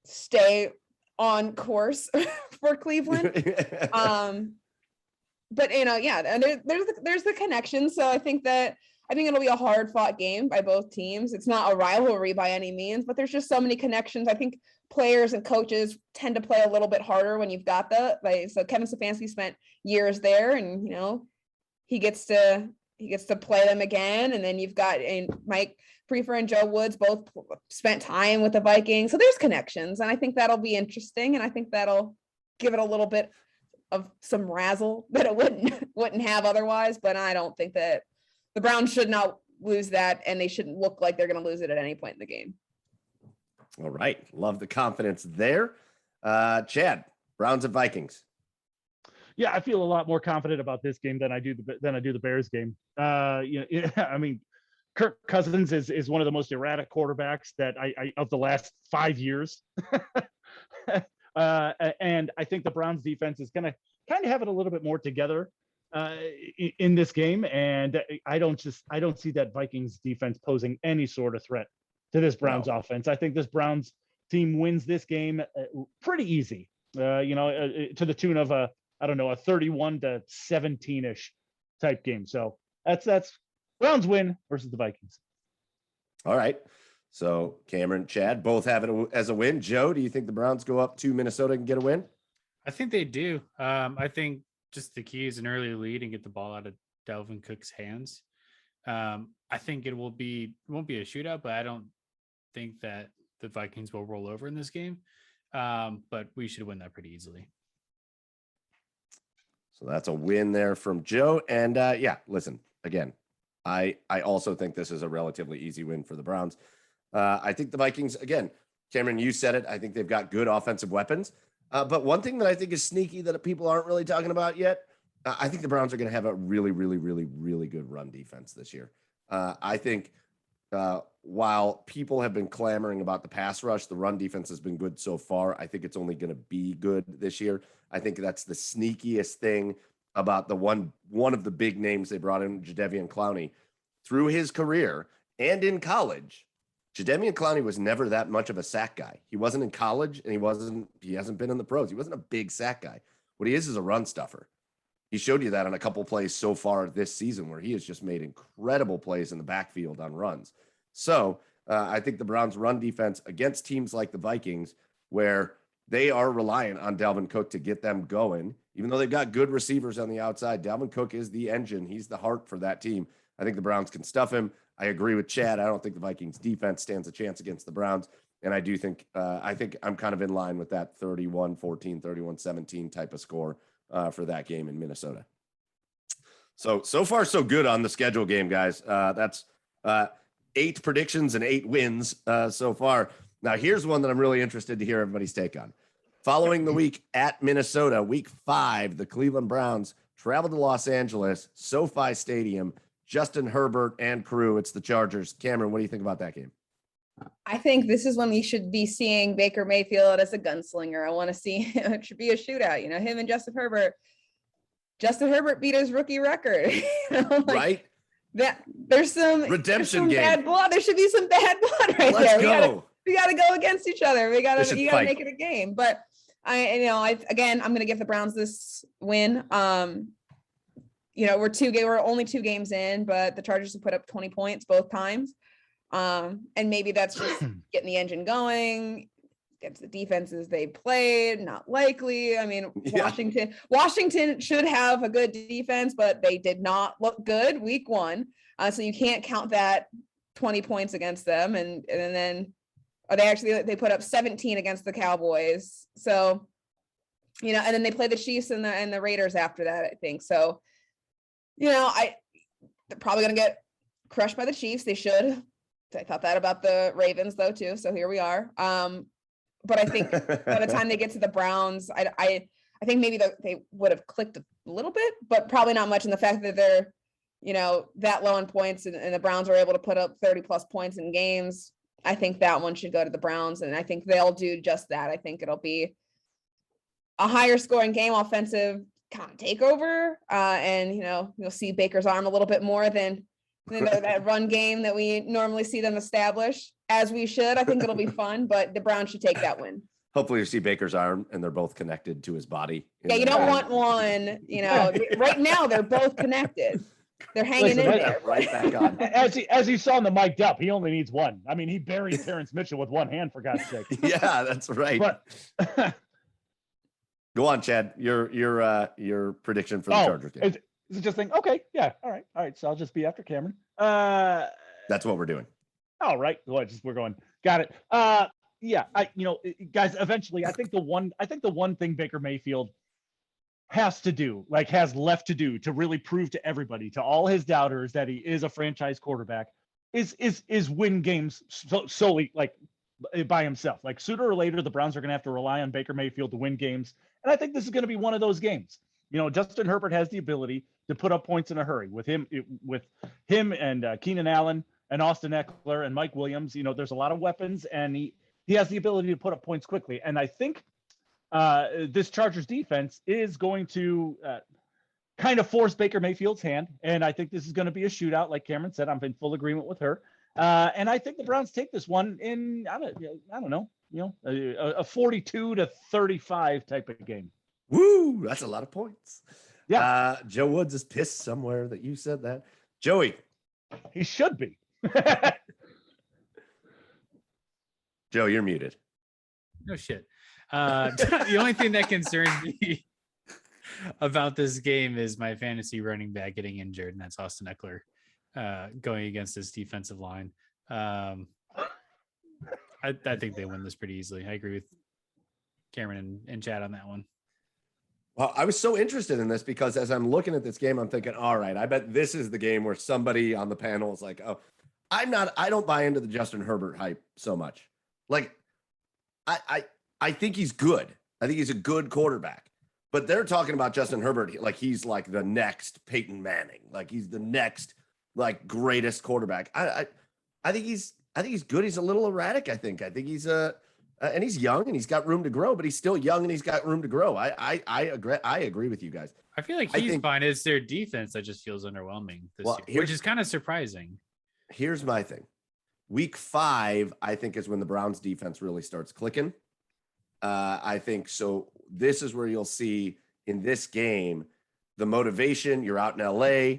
stay on course for Cleveland. But and there's the connection. So I think it'll be a hard fought game by both teams. It's not a rivalry by any means, but there's just so many connections. I think players and coaches tend to play a little bit harder when you've got so Kevin Stefanski spent years there, and he gets to play them again. And then you've got Mike Prefer and Joe Woods both spent time with the Vikings. So there's connections, and I think that'll be interesting, and I think that'll give it a little bit of some razzle that it wouldn't have otherwise. But I don't think that the Browns should not lose that, and they shouldn't look like they're going to lose it at any point in the game. All right. Love the confidence there. Chad, Browns and Vikings. Yeah, I feel a lot more confident about this game than I do the Bears game. Kirk Cousins is one of the most erratic quarterbacks that I of the last 5 years. And I think the Browns defense is going to kind of have it a little bit more together in this game. And I don't see that Vikings defense posing any sort of threat to this Browns offense. I think this Browns team wins this game pretty easy, to the tune of a 31-17-ish type game. So that's Browns win versus the Vikings. All right. So Camryn, Chad, both have it as a win. Joe, do you think the Browns go up to Minnesota and get a win? I think they do. I think just the key is an early lead and get the ball out of Dalvin Cook's hands. I think it won't be a shootout, but I don't think that the Vikings will roll over in this game. But we should win that pretty easily. So that's a win there from Joe. And listen, again, I also think this is a relatively easy win for the Browns. I think the Vikings, again, Camryn, you said it. I think they've got good offensive weapons. But one thing that I think is sneaky that people aren't really talking about yet, I think the Browns are going to have a really, really, really, really good run defense this year. I think while people have been clamoring about the pass rush, the run defense has been good so far. I think it's only going to be good this year. I think that's the sneakiest thing about the one of the big names they brought in, Jadeveon Clowney. Through his career and in college, Jadeveon Clowney was never that much of a sack guy. He wasn't in college, and he hasn't been in the pros. He wasn't a big sack guy. What he is a run stuffer. He showed you that on a couple plays so far this season where he has just made incredible plays in the backfield on runs. So I think the Browns' run defense against teams like the Vikings, where they are reliant on Dalvin Cook to get them going, even though they've got good receivers on the outside, Dalvin Cook is the engine. He's the heart for that team. I think the Browns can stuff him. I agree with Chad. I don't think the Vikings defense stands a chance against the Browns. And I do think, I think I'm kind of in line with that 31-14, 31-17 type of score for that game in Minnesota. So far, so good on the schedule game, guys. That's 8 predictions and 8 wins so far. Now, here's one that I'm really interested to hear everybody's take on. Following the week at Minnesota, week 5, the Cleveland Browns travel to Los Angeles, SoFi Stadium, Justin Herbert and crew. It's the Chargers. Camryn, what do you think about that game? I think this is when we should be seeing Baker Mayfield as a gunslinger. I want to see him. It should be a shootout. You know, him and Justin Herbert. Justin Herbert beat his rookie record. Right? That there's some redemption game. Bad blood. There should be some bad blood right Let's there. go. We gotta go against each other. You gotta fight. make it a game. But I'm gonna give the Browns this win. We're only 2 games in, but the Chargers have put up 20 points both times. And maybe that's just getting the engine going against the defenses they played. Not likely. I mean, Yeah. Washington should have a good defense, but they did not look good week 1. So you can't count that 20 points against them. And then they put up 17 against the Cowboys. So, and then they play the Chiefs and the Raiders after that, I think. So, they're probably going to get crushed by the Chiefs. They should. I thought that about the Ravens though, too. So here we are. But I think by the time they get to the Browns, I think maybe they would have clicked a little bit, but probably not much in the fact that they're, that low in points and the Browns are able to put up 30 plus points in games. I think that one should go to the Browns, and I think they'll do just that. I think it'll be a higher scoring game, offensive kind of takeover. And, you'll see Baker's arm a little bit more than that run game that we normally see them establish, as we should. I think it'll be fun, but the Browns should take that win. Hopefully you see Baker's arm and they're both connected to his body. Yeah, you don't want one, right now they're both connected. They're hanging in there. Right back on. As you saw in the mic'd up, he only needs one. I mean, he buried Terrence Mitchell with one hand, for God's sake. Yeah, that's right. But go on, Chad. Your prediction for the Chargers game. Is it just think, okay, yeah, all right. So I'll just be after Camryn. That's what we're doing. All right. We're going. Got it. Yeah. Guys, eventually, I think the one thing Baker Mayfield has left to do to really prove to everybody, to all his doubters, that he is a franchise quarterback is win games solely by himself. Like, sooner or later, the Browns are going to have to rely on Baker Mayfield to win games. And I think this is going to be one of those games. Justin Herbert has the ability to put up points in a hurry with him and Keenan Allen and Austin Eckler and Mike Williams. There's a lot of weapons, and he has the ability to put up points quickly. And I think this Chargers defense is going to kind of force Baker Mayfield's hand. And I think this is going to be a shootout. Like Camryn said, I'm in full agreement with her. And I think the Browns take this one in, I don't know, a 42-35 type of game. Woo, that's a lot of points. Yeah. Joe Woods is pissed somewhere that you said that. Joey. He should be. Joe, you're muted. No shit. The only thing that concerns me about this game is my fantasy running back getting injured, and that's Austin Eckler going against his defensive line. I think they win this pretty easily. I agree with Camryn and Chad on that one. Well, I was so interested in this because as I'm looking at this game, I'm thinking, all right, I bet this is the game where somebody on the panel is like, oh, I don't buy into the Justin Herbert hype so much. Like, I think he's good. I think he's a good quarterback, but they're talking about Justin Herbert like he's like the next Peyton Manning, like he's the next like greatest quarterback. I think he's good. He's a little erratic. I think he's and he's young and he's got room to grow, but he's still young and he's got room to grow. I agree with you guys. I feel like he's fine. It's their defense that just feels underwhelming this year, which is kind of surprising. Here's my thing. Week 5, I think, is when the Browns defense really starts clicking. I think so. This is where you'll see in this game the motivation. You're out in LA,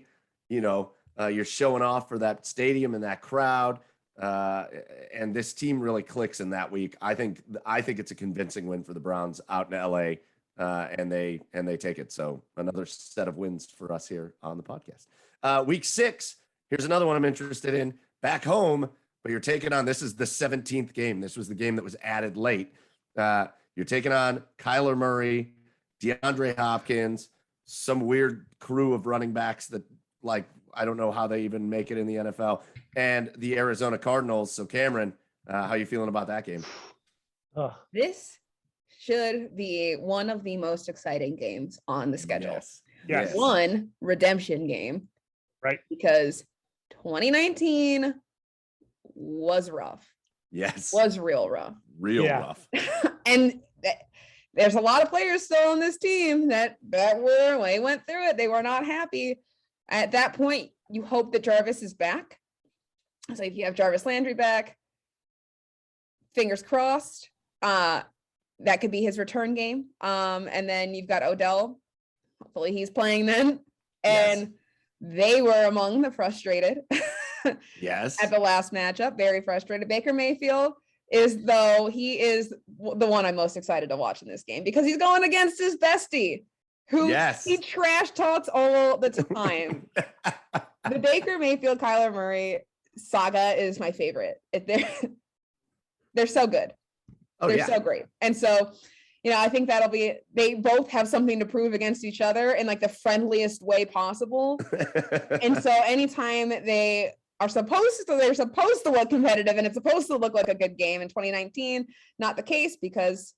you're showing off for that stadium and that crowd. And this team really clicks in that week. I think it's a convincing win for the Browns out in LA, and they take it. So another set of wins for us here on the podcast. Week 6. Here's another one I'm interested in. Back home, but you're taking on. This is the 17th game. This was the game that was added late. You're taking on Kyler Murray, DeAndre Hopkins, some weird crew of running backs that, like, I don't know how they even make it in the NFL, and the Arizona Cardinals. So, Camryn, how you feeling about that game? This should be one of the most exciting games on the schedule. Yes. One redemption game, right? Because 2019 was rough. Yes, was real rough. Rough. And there's a lot of players still on this team that were, when they went through it, they were not happy. At that point, you hope that Jarvis is back. So if you have Jarvis Landry back, fingers crossed, that could be his return game. And then you've got Odell. Hopefully he's playing then. And they were among the frustrated. Yes. At the last matchup, very frustrated. Baker Mayfield he is the one I'm most excited to watch in this game because he's going against his bestie, who he trash talks all the time. The Baker Mayfield Kyler Murray saga is my favorite. They're so good. They're so great. And so, I think they both have something to prove against each other in like the friendliest way possible. And so anytime they're supposed to look competitive and it's supposed to look like a good game in 2019, not the case because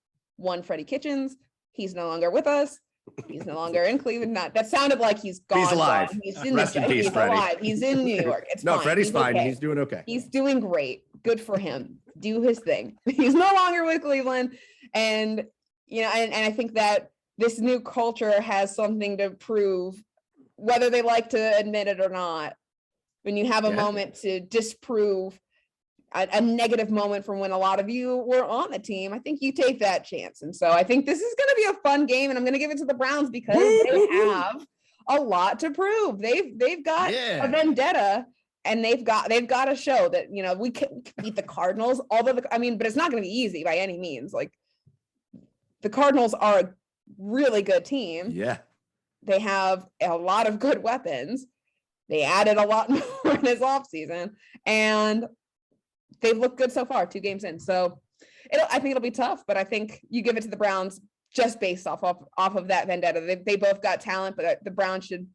Freddie Kitchens, he's no longer with us. He's no longer in Cleveland. That sounded like he's gone. He's alive. He's in Rest in peace, he's Freddie. alive. He's in New York. It's fine. Freddie's fine. Okay. He's doing okay. He's doing great. Good for him. Do his thing. He's no longer with Cleveland. And, and I think that this new culture has something to prove, whether they like to admit it or not. When you have a moment to disprove a negative moment from when a lot of you were on the team, I think you take that chance. And so I think this is going to be a fun game, and I'm going to give it to the Browns because they have a lot to prove. They've got a vendetta, and they've got to show that, we can beat the Cardinals. But it's not going to be easy by any means. Like, the Cardinals are a really good team. Yeah. They have a lot of good weapons. They added a lot more in this offseason, and they've looked good so far, 2 games in. So I think it'll be tough, but I think you give it to the Browns just based off of that vendetta. They both got talent, but the Browns should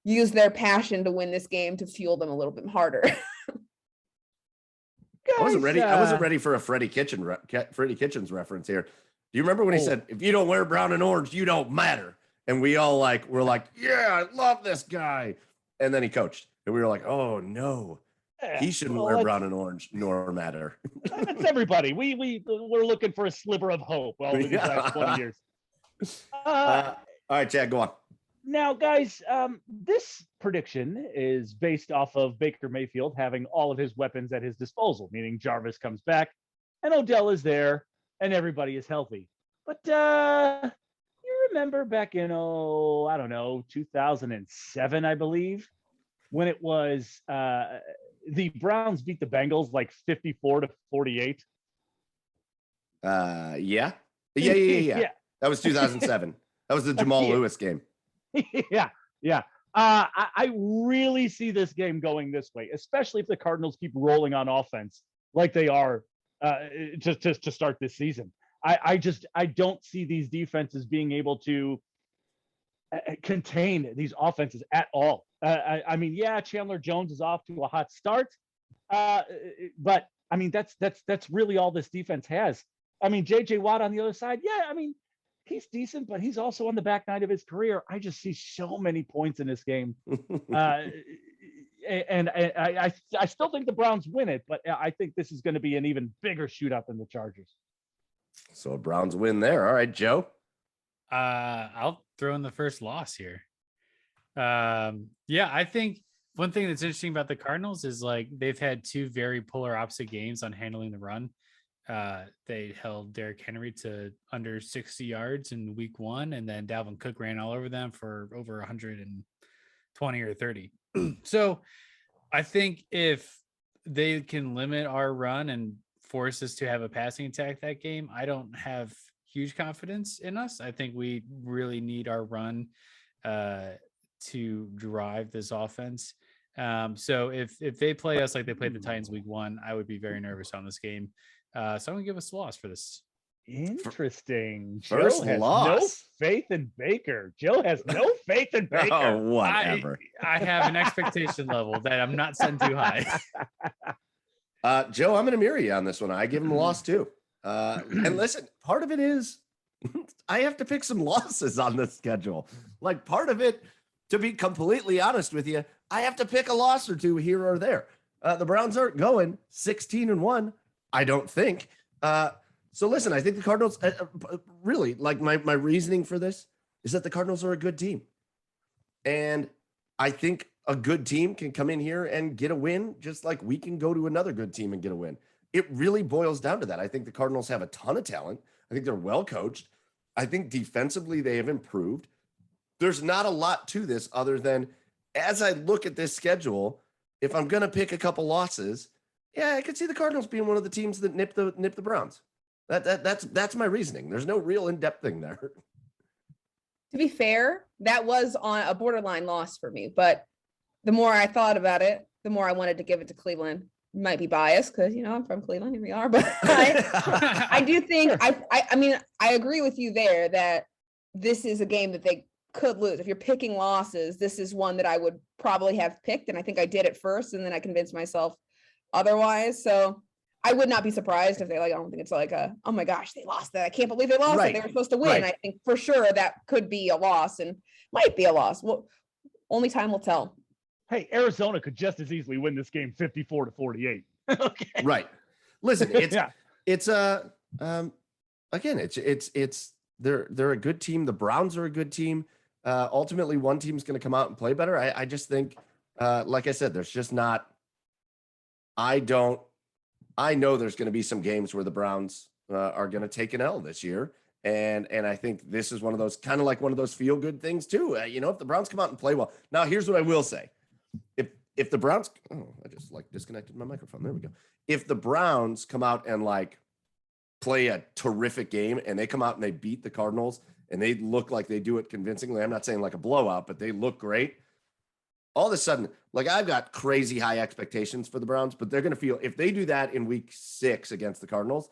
use their passion to win this game to fuel them a little bit harder. I wasn't ready for a Freddie Kitchens reference here. Do you remember when he said, "If you don't wear brown and orange, you don't matter"? And we all were like, "Yeah, I love this guy." And then he coached, and we were like, "Oh no, he shouldn't wear brown and orange nor matter." That's everybody. We're looking for a sliver of hope. Well, these last 20 years. All right, Chad, go on. Now, guys, this prediction is based off of Baker Mayfield having all of his weapons at his disposal, meaning Jarvis comes back, and Odell is there, and everybody is healthy. But you remember back in 2007, I believe, when it was the Browns beat the Bengals like 54-48. Yeah. That was 2007. That was the Jamal Lewis game. Yeah. I really see this game going this way, especially if the Cardinals keep rolling on offense like they are just to start this season. I don't see these defenses being able to contain these offenses at all. Chandler Jones is off to a hot start, but that's really all this defense has. JJ Watt on the other side, he's decent, but he's also on the back nine of his career. I just see so many points in this game. and I still think the Browns win it, but I think this is going to be an even bigger shootout than the Chargers. So a Browns win there. All right, Joe. I'll throw in the first loss here. Yeah, I think one thing that's interesting about the Cardinals is like they've had two very polar opposite games on handling the run. They held Derrick Henry to under 60 yards in week 1, and then Dalvin Cook ran all over them for over 120 or 30. So I think if they can limit our run and force us to have a passing attack that game, I don't have huge confidence in us. I think we really need our run to drive this offense. So if they play us like they played the Titans week 1, I would be very nervous on this game. So I'm gonna give us a loss for this. Interesting. First Joe has loss. no faith in Baker. Joe has no faith in Baker. Oh, whatever. I have an expectation level that I'm not setting too high. Joe, I'm gonna mirror you on this one. I give him a loss too. And listen, part of it is I have to pick some losses on this schedule. Like part of it, to be completely honest with you, I have to pick a loss or two here or there. The Browns aren't going 16-1, I don't think. So listen, I think the Cardinals really like my reasoning for this is that the Cardinals are a good team. And I think a good team can come in here and get a win, just like we can go to another good team and get a win. It really boils down to that. I think the Cardinals have a ton of talent. I think they're well coached. I think defensively they have improved. There's not a lot to this other than as I look at this schedule, if I'm going to pick a couple losses, yeah, I could see the Cardinals being one of the teams that nip the Browns. That's my reasoning. There's no real in-depth thing there. To be fair, that was on a borderline loss for me, but the more I thought about it, the more I wanted to give it to Cleveland. Might be biased because I'm from Cleveland, here we are, but I do think I mean I agree with you there that this is a game that they could lose. If you're picking losses, this is one that I would probably have picked, and I think I did it first, and then I convinced myself otherwise. So I would not be surprised if they I don't think it's like oh my gosh, they lost that. I can't believe they lost it. They were supposed to win. Right. I think for sure that could be a loss and might be a loss. Well, only time will tell. Hey, Arizona could just as easily win this game 54-48. Okay. Right. Listen, it's they're a good team. The Browns are a good team. Ultimately, one team's going to come out and play better. I just think, like I said, there's just not. I know there's going to be some games where the Browns are going to take an L this year, and I think this is one of those kind of like one of those feel good things too. If the Browns come out and play well. Now, here's what I will say: if the Browns, I just disconnected my microphone. There we go. If the Browns come out and play a terrific game and they come out and they beat the Cardinals and they look like they do it convincingly, I'm not saying like a blowout, but they look great. All of a sudden, I've got crazy high expectations for the Browns, but they're going to feel, if they do that in week 6 against the Cardinals,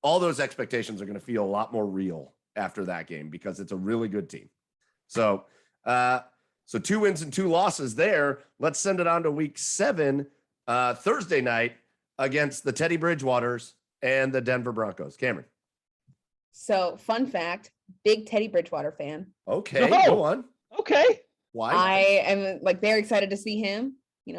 all those expectations are going to feel a lot more real after that game because it's a really good team. So 2 wins and 2 losses there. Let's send it on to week 7, Thursday night against the Teddy Bridgewaters and the Denver Broncos. Camryn. So fun fact, big Teddy Bridgewater fan. Okay, go on. Okay. Why? I am very excited to see him,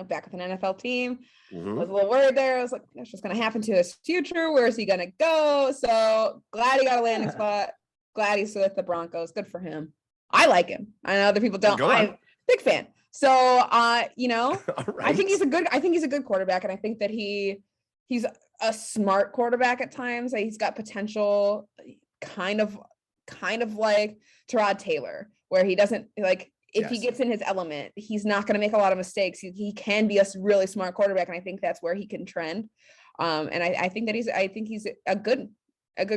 back with an NFL team. Mm-hmm. I was a little worried there. I was like, that's what's going to happen to his future. Where is he going to go? So glad he got a landing spot. Glad he's with the Broncos. Good for him. I like him. I know other people don't. I'm a big fan. So, right. I think he's a good quarterback. And I think that he's a smart quarterback at times. He's got potential kind of like Tyrod Taylor, where he doesn't if he gets in his element, he's not going to make a lot of mistakes. He can be a really smart quarterback. And I think that's where he can trend. And I think he's a good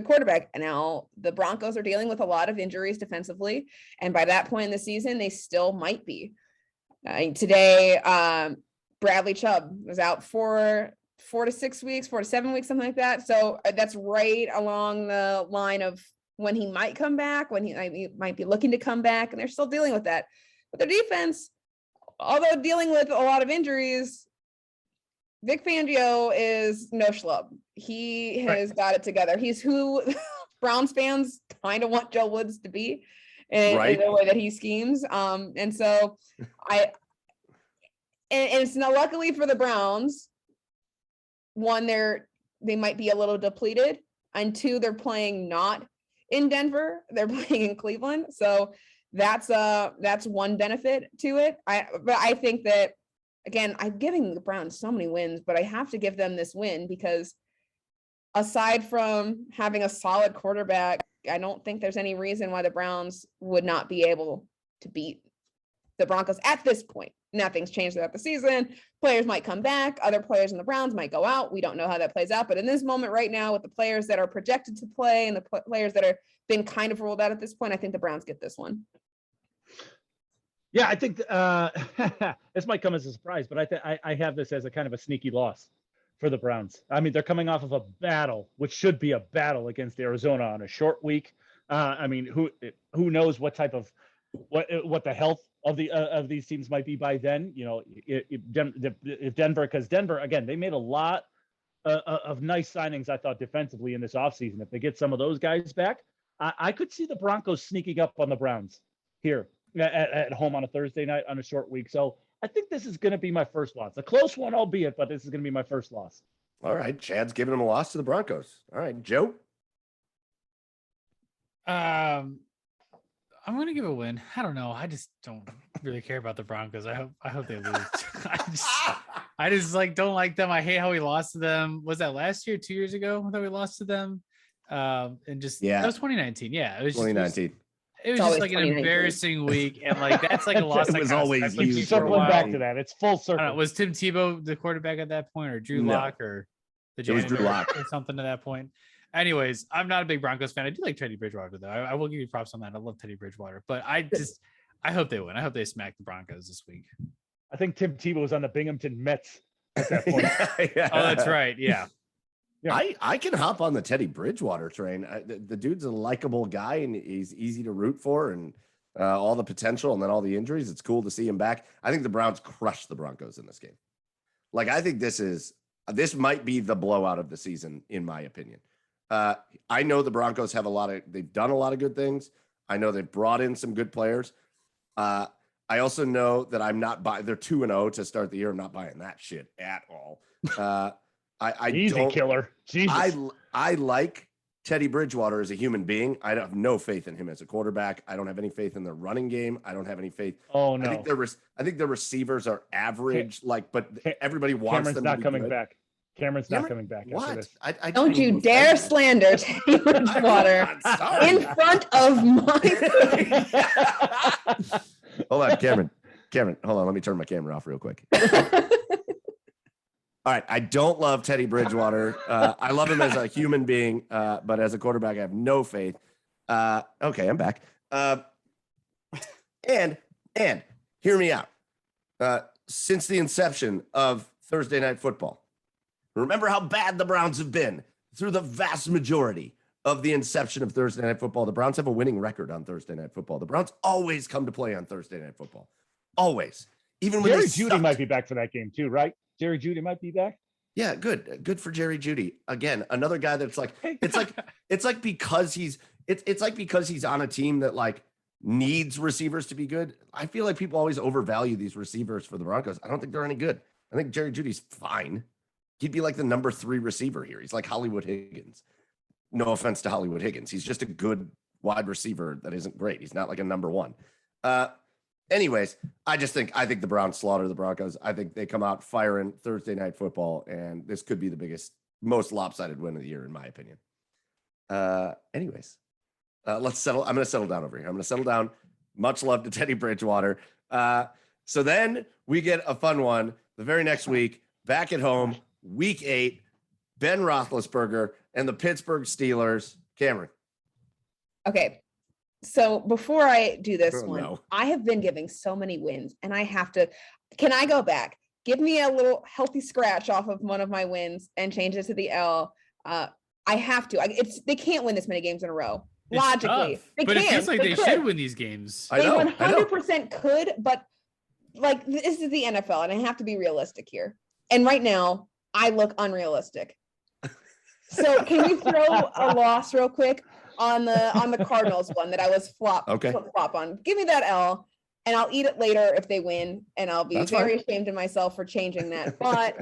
quarterback. And now the Broncos are dealing with a lot of injuries defensively. And by that point in the season, they still might be. Today, Bradley Chubb was out for 4 to 6 weeks, 4 to 7 weeks, something like that. So that's right along the line of when he might come back, when he might be looking to come back, and they're still dealing with that. But their defense, although dealing with a lot of injuries, Vic Fangio is no schlub. He has got it together. He's who Browns fans kind of want Joe Woods to be in the way that he schemes. And so and it's not, luckily for the Browns, one, they might be a little depleted, and two, they're playing not in Denver, they're playing in Cleveland. So that's one benefit to it. But I think that, again, I'm giving the Browns so many wins, but I have to give them this win because aside from having a solid quarterback, I don't think there's any reason why the Browns would not be able to beat the Broncos at this point. Nothing's changed throughout the season. Players might come back. Other players in the Browns might go out. We don't know how that plays out. But in this moment right now, with the players that are projected to play and the players that are been kind of ruled out at this point, I think the Browns get this one. Yeah, I think this might come as a surprise, but I have this as a kind of a sneaky loss for the Browns. I mean, they're coming off of a battle, which should be a battle against Arizona on a short week. I mean, who knows what type of what the health of these teams might be by then. You know, if Denver, because Denver, again, they made a lot of nice signings, I thought, defensively in this offseason. If they get some of those guys back, I could see the Broncos sneaking up on the Browns here at home on a Thursday night on a short week. So I think this is going to be my first loss. A close one, albeit, but this is going to be my first loss. All right. Chad's giving him a loss to the Broncos. All right. Joe? I'm going to give a win. I don't know. I just don't really care about the Broncos. I hope they lose. I just like don't like them. I hate how we lost to them. Was that last year, 2 years ago that we lost to them? And just that was 2019. Yeah, it was 2019. It was just like an embarrassing week, and like that's like a loss. It was always you circling back to that. It's full circle. Was Tim Tebow the quarterback at that point, or Drew Lock, or the janitor, Drew Lock or something to that point? Anyways, I'm not a big Broncos fan. I do like Teddy Bridgewater though. I will give you props on that. I love Teddy Bridgewater, but I hope they win. I hope they smack the Broncos this week. I think Tim Tebow was on the Binghamton Mets at that point. Yeah. Oh, that's right. Yeah. Yeah. I can hop on the Teddy Bridgewater train. The dude's a likable guy and he's easy to root for, and all the potential and then all the injuries. It's cool to see him back. I think the Browns crushed the Broncos in this game. Like, I think this might be the blowout of the season, in my opinion. I know the Broncos have they've done a lot of good things. I know they've brought in some good players. I also know that I'm not buying, they're 2-0 to start the year. I'm not buying that shit at all. Easy killer. Jesus. I like Teddy Bridgewater as a human being. I have no faith in him as a quarterback. I don't have any faith in their running game. I don't have any faith. Oh no. I think their receivers are average. But everybody wants them. Not coming back. Cameron's not coming back. What? I don't you dare slander Teddy Bridgewater in front of my. Hold on, Cameron. Hold on. Let me turn my camera off real quick. All right. I don't love Teddy Bridgewater. I love him as a human being, but as a quarterback, I have no faith. Okay, I'm back. And hear me out. Since the inception of Thursday Night Football, remember how bad the Browns have been through the vast majority of the inception of Thursday Night Football. The Browns have a winning record on Thursday Night Football. The Browns always come to play on Thursday Night Football. Always. Even when Jerry Jeudy might be back for that game too, right? Jerry Jeudy might be back. Yeah, good for Jerry Jeudy. Again, another guy that's like, it's like because he's on a team that like needs receivers to be good. I feel like people always overvalue these receivers for the Broncos. I don't think they're any good. I think Jerry Jeudy's fine. He'd be like the number 3 receiver here. He's like Hollywood Higgins. No offense to Hollywood Higgins. He's just a good wide receiver that isn't great. He's not like a number 1. Anyways, I think the Browns slaughter the Broncos. I think they come out firing Thursday Night Football, and this could be the biggest, most lopsided win of the year, in my opinion. Anyways, let's settle. I'm going to settle down over here. I'm going to settle down. Much love to Teddy Bridgewater. So then we get a fun one the very next week, back at home, week 8, Ben Roethlisberger and the Pittsburgh Steelers. Camryn. Okay. So before I do this no. I have been giving so many wins, and I have to, can I go back? Give me a little healthy scratch off of one of my wins and change it to the L. I have to. They can't win this many games in a row. It's logically. tough, but it feels like they should win these games. They 100% could, but like this is the NFL, and I have to be realistic here. And right now, I look unrealistic. So can you throw a loss real quick on the Cardinals one that I was flop on? Give me that L. and I'll eat it later if they win, and I'll be That's very fine. ashamed of myself for changing that. But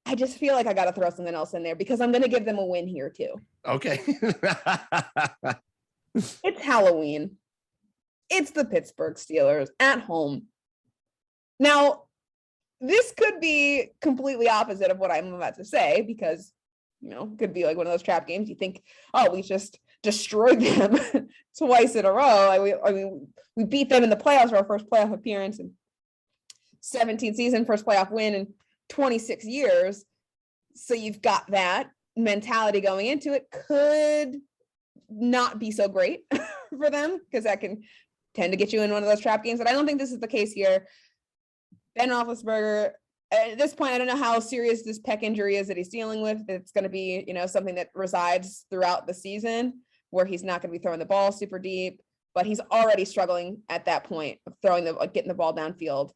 I just feel like I got to throw something else in there because I'm going to give them a win here too. Okay. It's Halloween. It's the Pittsburgh Steelers at home. Now, this could be completely opposite of what I'm about to say because, it could be like one of those trap games. You think, oh, we just destroyed them twice in a row. I mean, we beat them in the playoffs for our first playoff appearance in 17th season, first playoff win in 26 years. So you've got that mentality going into it. Could not be so great for them because that can tend to get you in one of those trap games. But I don't think this is the case here. Ben Roethlisberger, at this point, I don't know how serious this pec injury is that he's dealing with. It's going to be, something that resides throughout the season where he's not going to be throwing the ball super deep, but he's already struggling at that point of getting the ball downfield.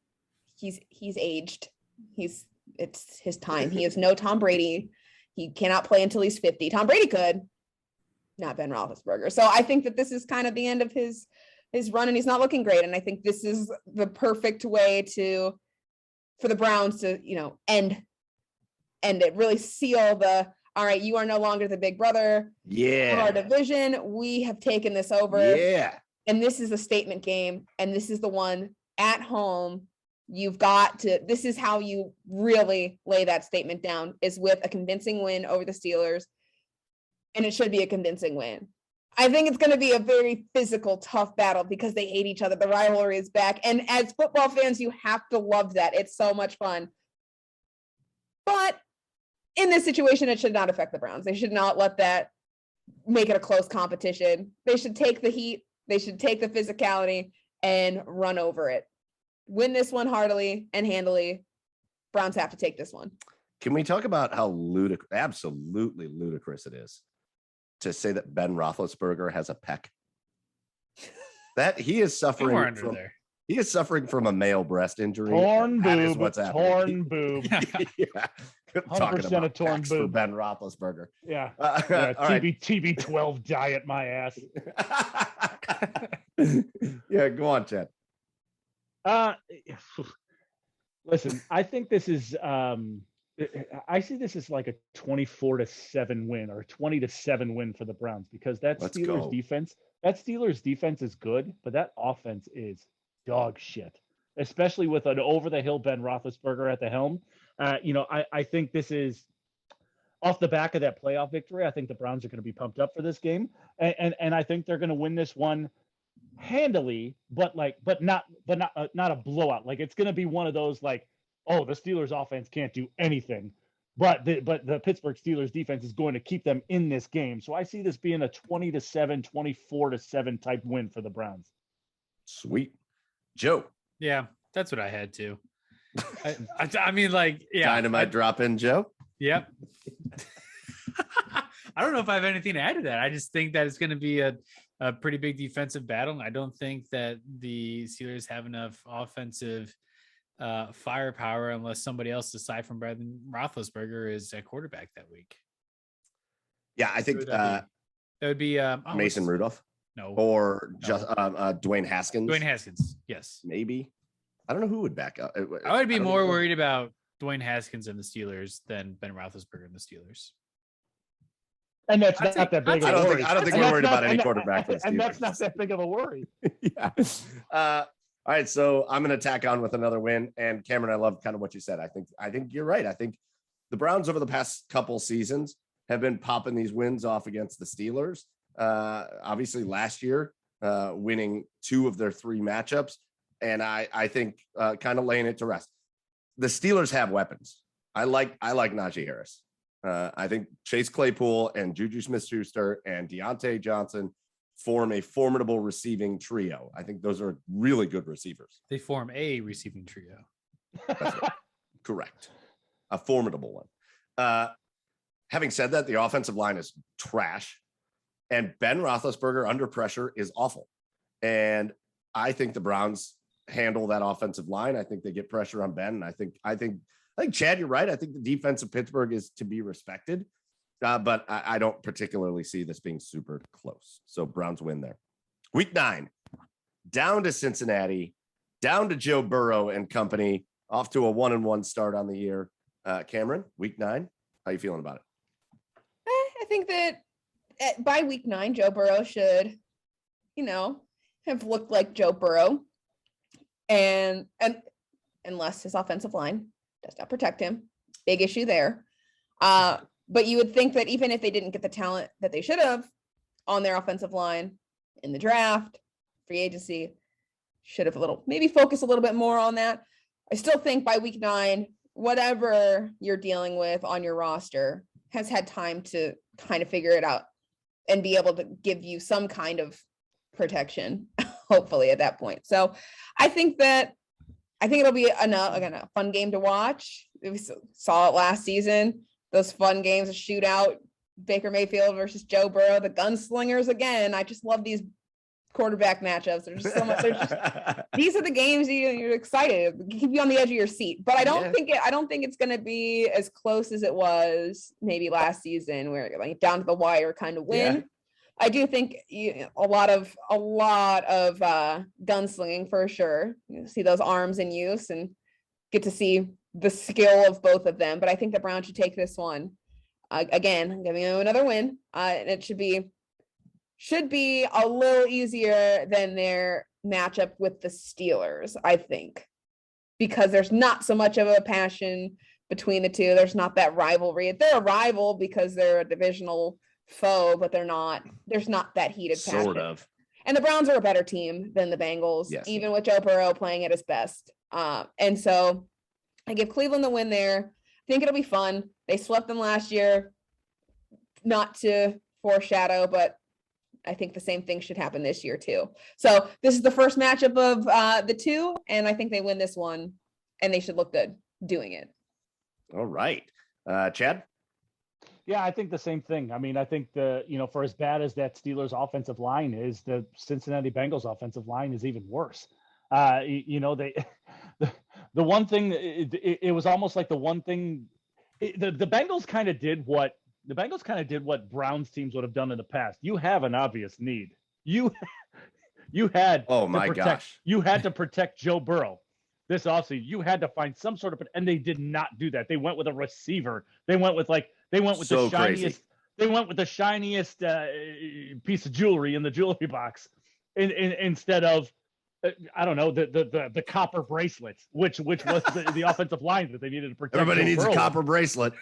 He's aged. It's his time. He is no Tom Brady. He cannot play until he's 50. Tom Brady could, not Ben Roethlisberger. So I think that this is kind of the end of his run, and he's not looking great. And I think this is the perfect way for the Browns to, end it, really seal all right, you are no longer the big brother of our division. We have taken this over. Yeah. And this is a statement game. And this is the one at home. This is how you really lay that statement down, is with a convincing win over the Steelers. And it should be a convincing win. I think it's going to be a very physical, tough battle because they hate each other. The rivalry is back. And as football fans, you have to love that. It's so much fun. But in this situation, it should not affect the Browns. They should not let that make it a close competition. They should take the heat. They should take the physicality and run over it. Win this one heartily and handily. Browns have to take this one. Can we talk about how absolutely ludicrous it is to say that Ben Roethlisberger has a pec? That he is suffering from. He is suffering from a male breast injury. Torn boob. What's happening. Torn boob. Yeah. 100% a torn pecs boob for Ben Roethlisberger. Yeah. All right. TB12 diet my ass. Yeah, go on, Chad. Listen, I think this is I see this as like a 24-7 win or 20-7 win for the Browns because that Steelers defense is good, but that offense is dog shit, especially with an over-the-hill Ben Roethlisberger at the helm. I think this is off the back of that playoff victory. I think the Browns are going to be pumped up for this game, and I think they're going to win this one handily, but not a blowout. Like, it's going to be one of those like, oh, the Steelers offense can't do anything, but the Pittsburgh Steelers defense is going to keep them in this game. So I see this being a 20-7, 24-7 type win for the Browns. Sweet. Joe. Yeah, that's what I had too. I mean, like, yeah. Dynamite drop in, Joe. Yep. I don't know if I have anything to add to that. I just think that it's going to be a pretty big defensive battle. I don't think that the Steelers have enough offensive firepower unless somebody else aside from Ben Roethlisberger is at quarterback that week. Yeah, I think that would be Mason Rudolph. No. Or just Dwayne Haskins. Dwayne Haskins, yes. Maybe. I don't know who would back up. I would be more worried about Dwayne Haskins and the Steelers than Ben Roethlisberger and the Steelers. And that's not that big of a worry. I don't think we're worried about any quarterback. And that's not that big of a worry. Yeah. All right, so I'm going to tack on with another win. And Camryn, I love kind of what you said. I think you're right. I think the Browns over the past couple seasons have been popping these wins off against the Steelers. Obviously, last year, winning 2 of their 3 matchups. And I think kind of laying it to rest. The Steelers have weapons. I like Najee Harris. I think Chase Claypool and Juju Smith-Schuster and Deontay Johnson form a formidable receiving trio. I think those are really good receivers. They form a receiving trio. That's right. Correct. A formidable one. Having said that, the offensive line is trash. And Ben Roethlisberger under pressure is awful. And I think the Browns handle that offensive line. I think they get pressure on Ben. And I think Chad, you're right. I think the defense of Pittsburgh is to be respected. But I don't particularly see this being super close. So Browns win there. Week 9, down to Cincinnati, down to Joe Burrow and company, off to a 1-1 start on the year. Camryn, week 9, how you feeling about it? I think that by week 9, Joe Burrow should, have looked like Joe Burrow, and unless his offensive line does not protect him, big issue there. But you would think that even if they didn't get the talent that they should have on their offensive line in the draft, free agency, should have maybe focus a little bit more on that. I still think by week 9, whatever you're dealing with on your roster has had time to kind of figure it out and be able to give you some kind of protection, hopefully at that point. So I think it'll be a fun game to watch. We saw it last season. Those fun games, a shootout, Baker Mayfield versus Joe Burrow, the gunslingers again. I just love these quarterback matchups. There's just so much. These are the games you're excited, keep you on the edge of your seat. But I don't think it's going to be as close as it was maybe last season, where like down to the wire kind of win. Yeah. I do think a lot of gunslinging for sure. You see those arms in use and get to see the skill of both of them. But I think the Browns should take this one. Again, giving them another win. And it should be a little easier than their matchup with the Steelers, I think, because there's not so much of a passion between the two. There's not that rivalry. They're a rival because they're a divisional foe, but there's not that heated passion. Sort of. And the Browns are a better team than the Bengals, yes, even with Joe Burrow playing at his best. And so I give Cleveland the win there. I think it'll be fun. They swept them last year. Not to foreshadow, but I think the same thing should happen this year too. So this is the first matchup of the two, and I think they win this one, and they should look good doing it. All right. Chad? Yeah, I think the same thing. I mean, I think for as bad as that Steelers offensive line is, the Cincinnati Bengals offensive line is even worse. The one thing, it was almost like the one thing, the Bengals kind of did what Browns teams would have done in the past. You have an obvious need. You had you had to protect Joe Burrow this offseason. You had to find some sort of, and they did not do that. They went with a receiver. They went with the shiniest. They went with the shiniest piece of jewelry in the jewelry box, instead of I don't know, the copper bracelet, which was the offensive line that they needed to protect. Everybody needs a copper bracelet.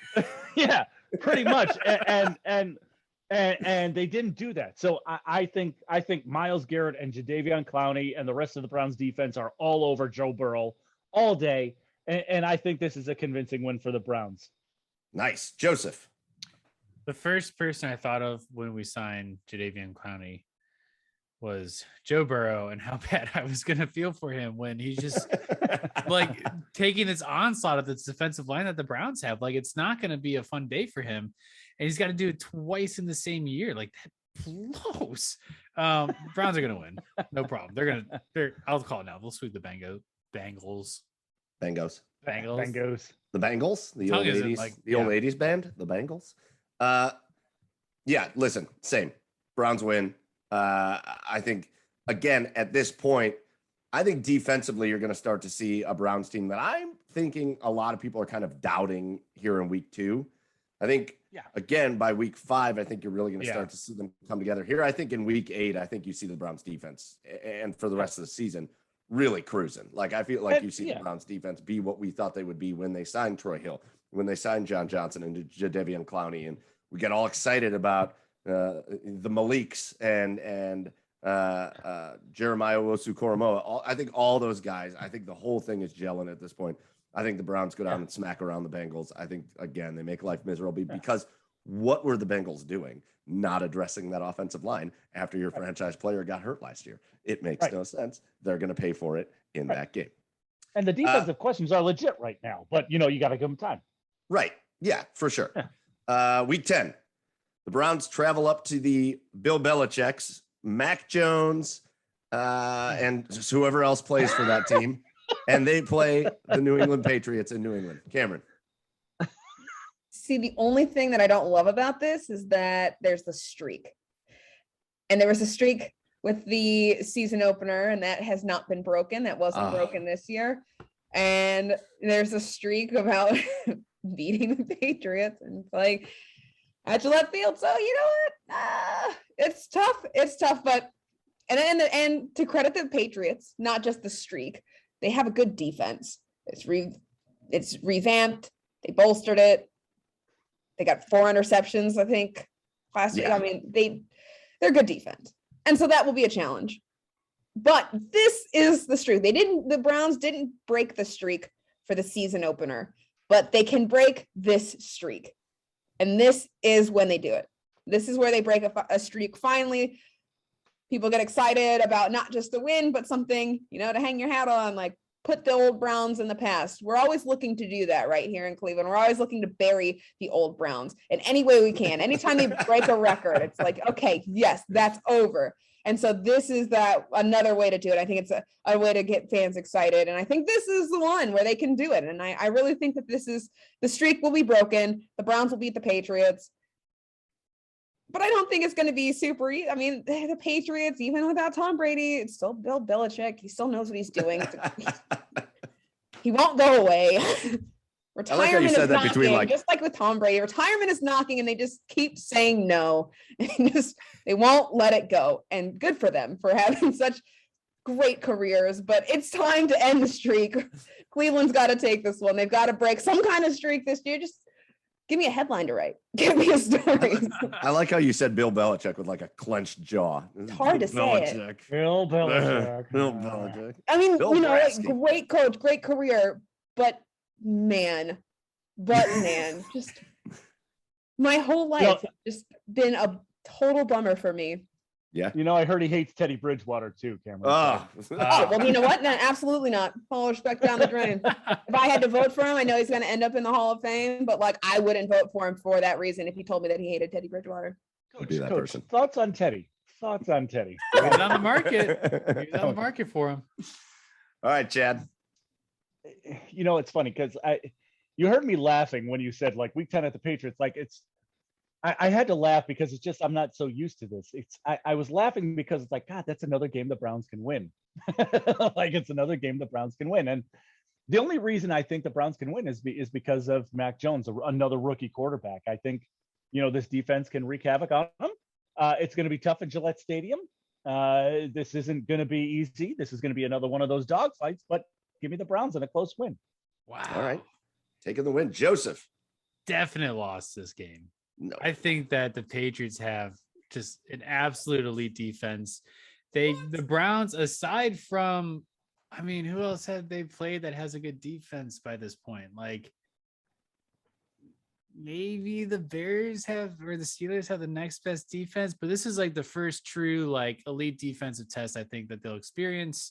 Yeah, pretty much. And they didn't do that. So I think Myles Garrett and Jadeveon Clowney and the rest of the Browns defense are all over Joe Burrow all day. And I think this is a convincing win for the Browns. Nice. Joseph. The first person I thought of when we signed Jadeveon Clowney was Joe Burrow, and how bad I was going to feel for him when he's just like taking this onslaught of this defensive line that the Browns have. Like, it's not going to be a fun day for him, and he's got to do it twice in the same year. Like, that blows. Browns are going to win. No problem. I'll call it now. They'll sweep the Bengals. The Bengals, the old 80s, old 80s band, the Bengals. Yeah, listen, same. Browns win. I think, again, at this point, I think defensively you're going to start to see a Browns team that I'm thinking a lot of people are kind of doubting here in week 2. I think, again, by week 5, I think you're really going to start to see them come together. Here, I think in week 8, I think you see the Browns defense, and for the rest of the season, really cruising. Like, I feel like you see the Browns defense be what we thought they would be when they signed Troy Hill, when they signed John Johnson and Jadeveon Clowney, and we get all excited about the Maliks and Jeremiah Owusu-Koramoah. I think all those guys, I think the whole thing is gelling at this point. I think the Browns go down and smack around the Bengals. I think, again, they make life miserable because what were the Bengals doing? Not addressing that offensive line after your franchise player got hurt last year. It makes no sense. They're going to pay for it in that game. And the defensive questions are legit right now, but you got to give them time. Right. Yeah, for sure. Week 10. The Browns travel up to the Bill Belichick's, Mac Jones, and just whoever else plays for that team, and they play the New England Patriots in New England. Camryn. See, the only thing that I don't love about this is that there's the streak. And there was a streak with the season opener, and that has not been broken. That wasn't broken this year. And there's a streak about beating the Patriots, and it's like at Gillette Field. So you know what? It's tough. It's tough, but and to credit the Patriots, not just the streak, they have a good defense. It's revamped. They bolstered it. They got 4 interceptions, I think, last week. I mean, they're good defense. And so that will be a challenge. But this is the streak. The Browns didn't break the streak for the season opener, but they can break this streak. And this is when they do it. This is where they break a streak. Finally, people get excited about not just the win, but something, to hang your hat on, like put the old Browns in the past. We're always looking to do that right here in Cleveland. We're always looking to bury the old Browns in any way we can. Anytime they break a record, it's like, okay, yes, that's over. And so this is another way to do it. I think it's a way to get fans excited. And I think this is the one where they can do it. And I really think that the streak will be broken. The Browns will beat the Patriots. But I don't think it's going to be super easy. I mean, the Patriots, even without Tom Brady, it's still Bill Belichick. He still knows what he's doing. He won't go away. Retirement is knocking, just like with Tom Brady. Retirement is knocking, and they just keep saying no. They won't let it go. And good for them for having such great careers. But it's time to end the streak. Cleveland's got to take this one. They've got to break some kind of streak this year. Just give me a headline to write. Give me a story. I like how you said Bill Belichick with like a clenched jaw. It's hard to say it. Bill Belichick. Bill Belichick. I mean, great coach, great career, but man, just my whole life has just been a total bummer for me. Yeah. I heard he hates Teddy Bridgewater too, Camryn. Well, you know what? No, absolutely not. All respect down the drain. If I had to vote for him, I know he's going to end up in the Hall of Fame, but I wouldn't vote for him for that reason if he told me that he hated Teddy Bridgewater. Coach, thoughts on Teddy? He's on the market. He's on the market for him. All right, Chad. It's funny because you heard me laughing when you said week 10 at the Patriots. I had to laugh because it's just I'm not so used to this. I was laughing because it's like, God, that's another game the Browns can win. It's another game the Browns can win. And the only reason I think the Browns can win is because of Mac Jones, another rookie quarterback. I think this defense can wreak havoc on them. It's going to be tough at Gillette Stadium. This isn't going to be easy. This is going to be another one of those dogfights. But give me the Browns in a close win. Wow. All right, taking the win, Joseph. Definite loss this game. No. I think that the Patriots have just an absolute elite defense. The Browns, aside from, who else have they played that has a good defense by this point? Maybe the Bears or the Steelers have the next best defense, but this is the first true elite defensive test I think that they'll experience.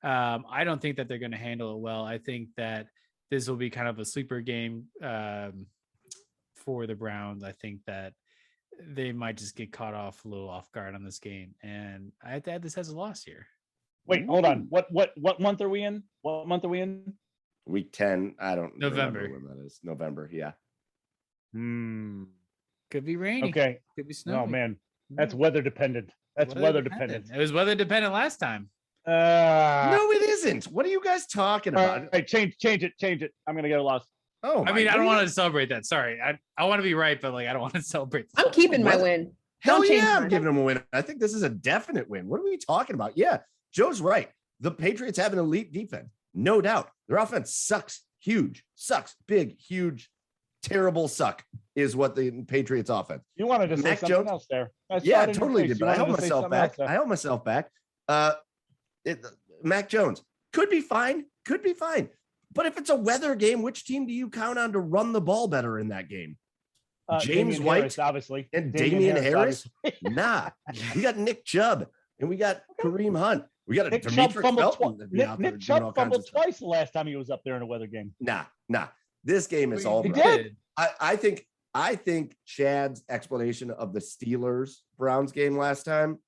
I don't think that they're going to handle it well. I think that this will be kind of a sleeper game for the Browns. I think that they might just get caught a little off guard on this game, and I have to add this as a loss here. Wait, hold on. What month are we in? Week 10. I don't November. remember when that is. November. Yeah. Could be rainy. Okay. Could be snowy. Oh man, that's weather dependent. Weather dependent. It was weather dependent last time. No, it isn't. What are you guys talking about? All right, change it. I'm gonna get a loss. Oh, I don't want to celebrate that. Sorry, I want to be right, but I don't want to celebrate. I'm keeping my win. Hell yeah, I'm giving them a win. I think this is a definite win. What are we talking about? Yeah, Joe's right. The Patriots have an elite defense, no doubt. Their offense sucks, big, huge, terrible suck is what the Patriots offense. You wanted to say Mac something Jones, else there. I totally did, but I held myself back. Mac Jones could be fine. But if it's a weather game, which team do you count on to run the ball better in that game? James Damian White, Harris, obviously, and Damian Harris? Nah, we got Nick Chubb and we got Kareem Hunt. We got Nick Chubb fumbled twice the last time he was up there in a weather game. Nah. This game is all. He did. I think Chad's explanation of the Steelers Browns game last time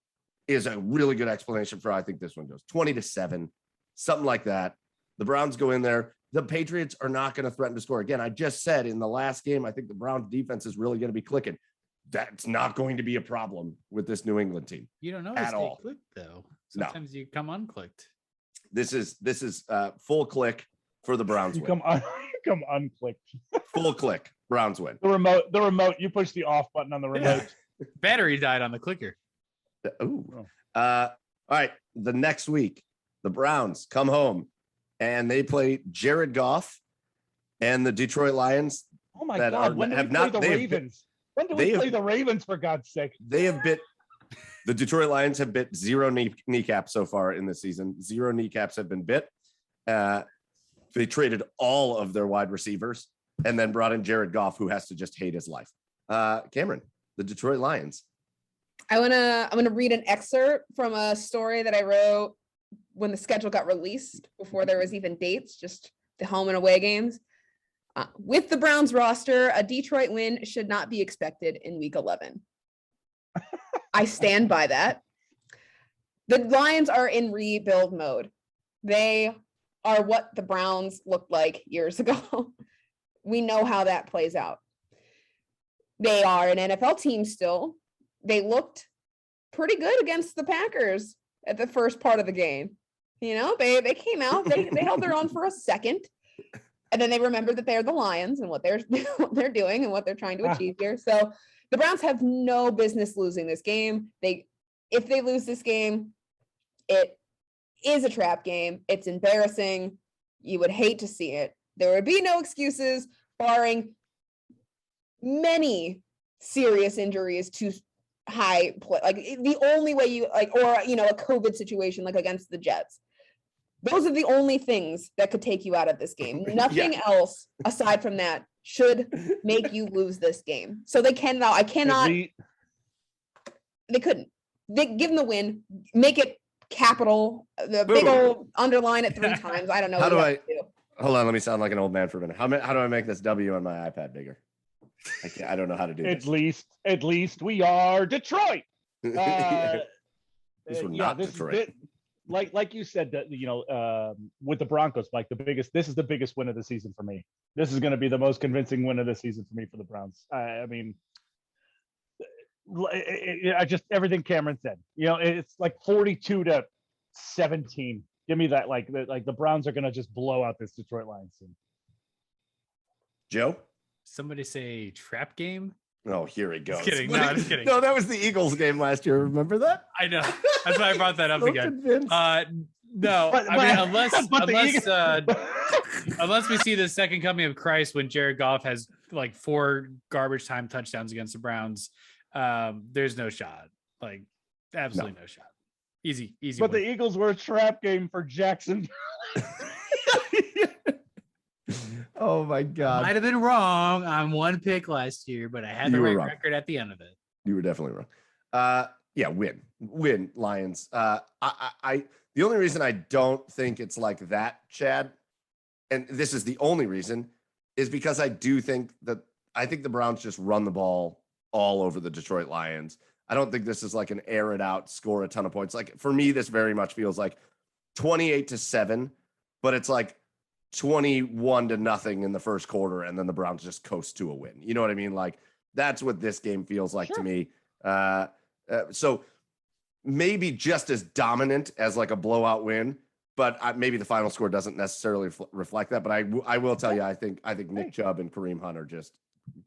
is a really good explanation for how I think this one goes. 20-7, something like that. The Browns go in there. The Patriots are not going to threaten to score. Again, I just said in the last game, I think the Browns defense is really going to be clicking. That's not going to be a problem with this New England team. You don't know at stay all. clicked though. No. Sometimes you come unclicked. This is full click for the Browns You win. come unclicked. Full click. Browns win. The remote. You push the off button on the remote. Battery died on the clicker. Ooh. All right. The next week, the Browns come home and they play Jared Goff and the Detroit Lions. Oh my God! When do we play the Ravens? When do we play the Ravens? For God's sake! They have bit. The Detroit Lions have bit 0 kneecaps so far in this season. 0 kneecaps have been bit. They traded all of their wide receivers and then brought in Jared Goff, who has to just hate his life. Camryn, the Detroit Lions. I'm gonna read an excerpt from a story that I wrote when the schedule got released before there was even dates, just the home and away games. With the Browns roster, a Detroit win should not be expected in week 11. I stand by that. The Lions are in rebuild mode. They are what the Browns looked like years ago. We know how that plays out. They are an NFL team still. They looked pretty good against the Packers at the first part of the game. You know, they came out, they held their own for a second. And then they remembered that they're the Lions and what they're doing and what they're trying to achieve here. So the Browns have no business losing this game. If they lose this game, it is a trap game. It's embarrassing. You would hate to see it. There would be no excuses, barring many serious injuries to high play. Like the only way you or a COVID situation like against the Jets. Those are the only things that could take you out of this game. Nothing else aside from that should make you lose this game. So they cannot. I cannot. They couldn't. They give them the win. Make it capital. The big old underline it 3 times. I don't know. How do I? Hold on. Let me sound like an old man for a minute. How do I make this W on my iPad bigger? I don't know how to do this. At least we are Detroit. These were not Detroit. Like you said, that with the Broncos, Mike, this is the biggest win of the season for me. This is going to be the most convincing win of the season for me for the Browns. I mean, everything Camryn said. It's like 42-17. Give me that. Like the Browns are going to just blow out this Detroit Lions team. Joe, somebody say trap game. Oh, here he goes. Just kidding. No, I'm just kidding. No, that was the Eagles game last year. Remember that? I know. That's why I brought that up again. No, unless we see the second coming of Christ when Jared Goff has like 4 garbage time touchdowns against the Browns, there's no shot. Like absolutely no shot. Easy. But the Eagles were a trap game for Jackson. Oh my God! Might have been wrong on 1 pick last year, but I had the right record at the end of it. You were definitely wrong. Yeah, win Lions. I the only reason I don't think it's like that, Chad, and this is the only reason, is because I think the Browns just run the ball all over the Detroit Lions. I don't think this is like an air it out, score a ton of points. Like for me, this very much feels like 28-7, but it's like 21-0 in the first quarter, and then the Browns just coast to a win. You know what I mean? Like that's what this game feels like to me. So maybe just as dominant as like a blowout win, but maybe the final score doesn't necessarily reflect that. But I will tell you, I think Nick Chubb and Kareem Hunt are just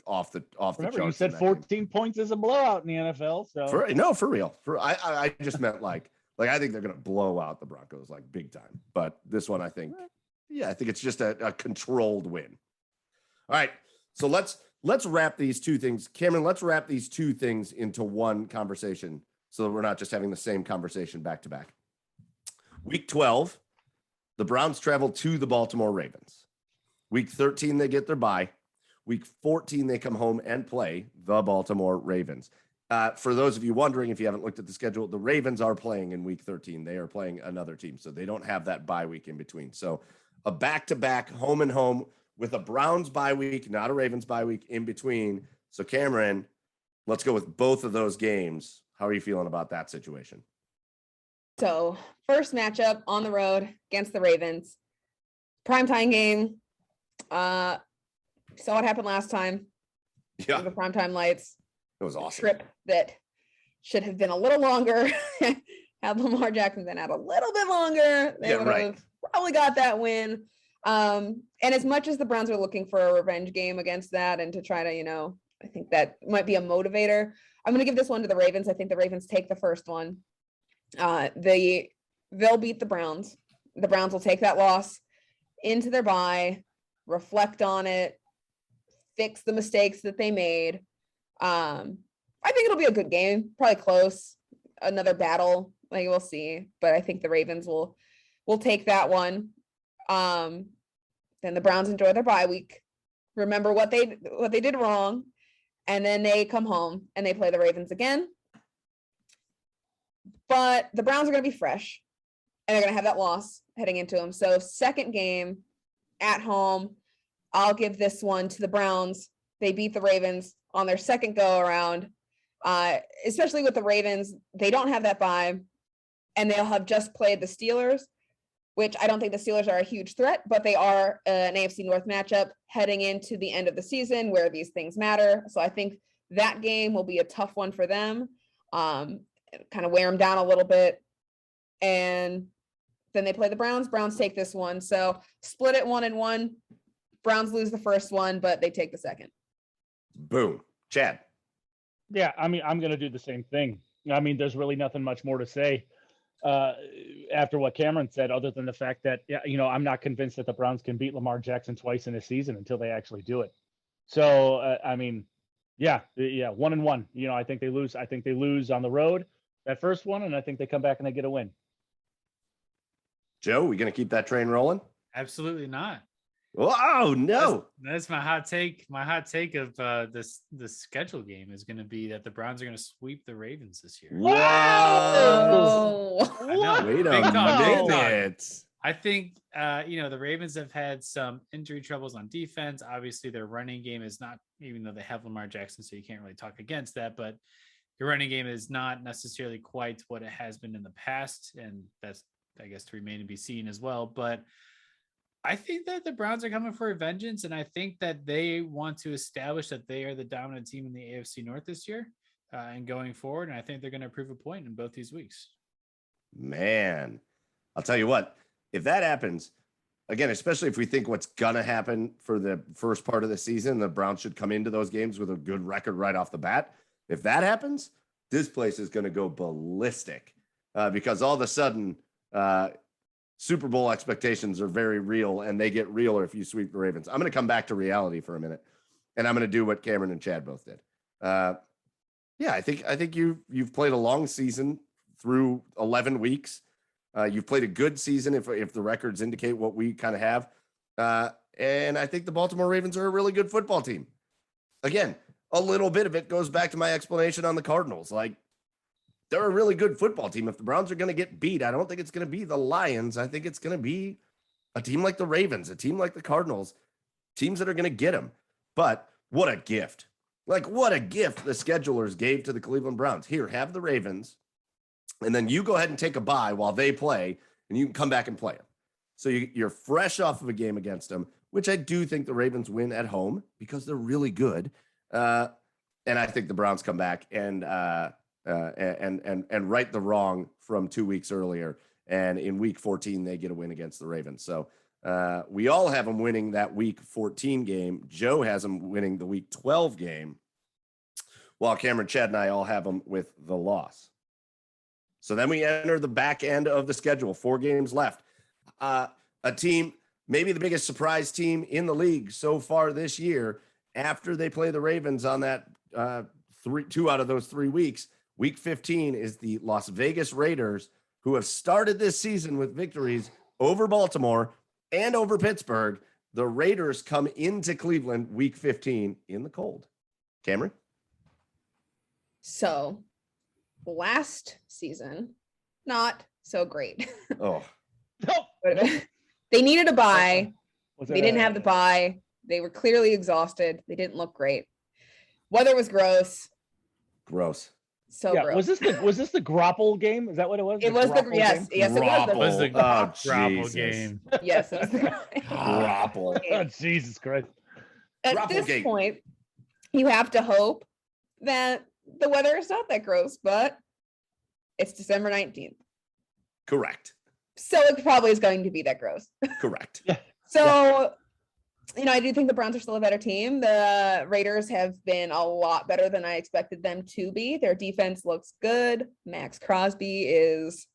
off the charts. You said 14 points is a blowout in the NFL. So for real. I just meant like I think they're gonna blow out the Broncos like big time. But this one, I think it's just a controlled win. All right, so let's wrap these 2 things. Camryn, let's wrap these 2 things into one conversation so that we're not just having the same conversation back to back. Week 12, the Browns travel to the Baltimore Ravens. Week 13, they get their bye. Week 14, they come home and play the Baltimore Ravens. For those of you wondering, if you haven't looked at the schedule, the Ravens are playing in week 13. They are playing another team, so they don't have that bye week in between. So a back-to-back home and home with a Browns bye week, not a Ravens bye week in between. So Camryn, let's go with both of those games. How are you feeling about that situation? So first matchup on the road against the Ravens, primetime game. Saw what happened last time. Yeah. The primetime lights. It was awesome. Trip that should have been a little longer. Had Lamar Jackson been out a little bit longer, they would have probably got that win. And as much as the Browns are looking for a revenge game against that and to try to, I think that might be a motivator. I'm going to give this one to the Ravens. I think the Ravens take the first one. They'll beat the Browns. The Browns will take that loss into their bye, reflect on it, fix the mistakes that they made. I think it'll be a good game, probably close, another battle. Like we'll see, but I think the Ravens will take that one. Then the Browns enjoy their bye week, remember what they did wrong, and then they come home and they play the Ravens again. But the Browns are going to be fresh, and they're going to have that loss heading into them. So second game at home, I'll give this one to the Browns. They beat the Ravens on their second go around. Especially with the Ravens, they don't have that bye, and they'll have just played the Steelers, which I don't think the Steelers are a huge threat, but they are an AFC North matchup heading into the end of the season where these things matter. So I think that game will be a tough one for them, kind of wear them down a little bit. And then they play the Browns. Browns take this one. So split it 1-1. Browns lose the first one, but they take the second. Boom. Chad. Yeah, I mean, I'm going to do the same thing. I mean, there's really nothing much more to say after what Camryn said, other than the fact that, I'm not convinced that the Browns can beat Lamar Jackson twice in a season until they actually do it. So, I mean, yeah, 1-1. I think they lose. I think they lose on the road that first one, and I think they come back and they get a win. Joe, we going to keep that train rolling? Absolutely not. Oh no, that's my hot take. My hot take of this schedule game is going to be that the Browns are going to sweep the Ravens this year. Whoa! Wait a minute. I think the Ravens have had some injury troubles on defense. Obviously, their running game is not, even though they have Lamar Jackson, so you can't really talk against that. But your running game is not necessarily quite what it has been in the past, and that's, I guess, to remain to be seen as well. But I think that the Browns are coming for a vengeance, and I think that they want to establish that they are the dominant team in the AFC North this year and going forward, and I think they're going to prove a point in both these weeks. Man, I'll tell you what, if that happens, again, especially if we think what's going to happen for the first part of the season, the Browns should come into those games with a good record right off the bat. If that happens, this place is going to go ballistic because all of a sudden Super Bowl expectations are very real, and they get realer if you sweep the Ravens. I'm going to come back to reality for a minute, and I'm going to do what Camryn and Chad both did. I think you've played a long season through 11 weeks. You've played a good season if the records indicate what we kind of have. And I think the Baltimore Ravens are a really good football team. Again, a little bit of it goes back to my explanation on the Cardinals. Like, they're a really good football team. If the Browns are going to get beat, I don't think it's going to be the Lions. I think it's going to be a team like the Ravens, a team like the Cardinals, teams that are going to get them. But what a gift. Like, what a gift the schedulers gave to the Cleveland Browns. Here, have the Ravens, and then you go ahead and take a bye while they play, and you can come back and play them. So you're fresh off of a game against them, which I do think the Ravens win at home because they're really good. And I think the Browns come back and right the wrong from 2 weeks earlier. And in week 14, they get a win against the Ravens. So we all have them winning that week 14 game. Joe has them winning the week 12 game, while Camryn, Chad, and I all have them with the loss. So then we enter the back end of the schedule, 4 games left. A team, maybe the biggest surprise team in the league so far this year, after they play the Ravens on that 2 out of those 3 weeks. Week 15 is the Las Vegas Raiders, who have started this season with victories over Baltimore and over Pittsburgh. The Raiders come into Cleveland week 15 in the cold. Camryn? So last season, not so great. Oh. They needed a bye. They didn't have the bye. They were clearly exhausted. They didn't look great. Weather was gross. Gross. So yeah, gross. Was this the Grapple game? Is that what it was? It was the yes, game? yes, it was the Grapple game. Yes, it was the Grapple. Oh, Jesus Christ. At Grapple this game. point, you have to hope that the weather is not that gross, but it's December 19th. Correct. So it probably is going to be that gross. Correct. Yeah. So, I do think the Browns are still a better team. The Raiders have been a lot better than I expected them to be. Their defense looks good. Max Crosby is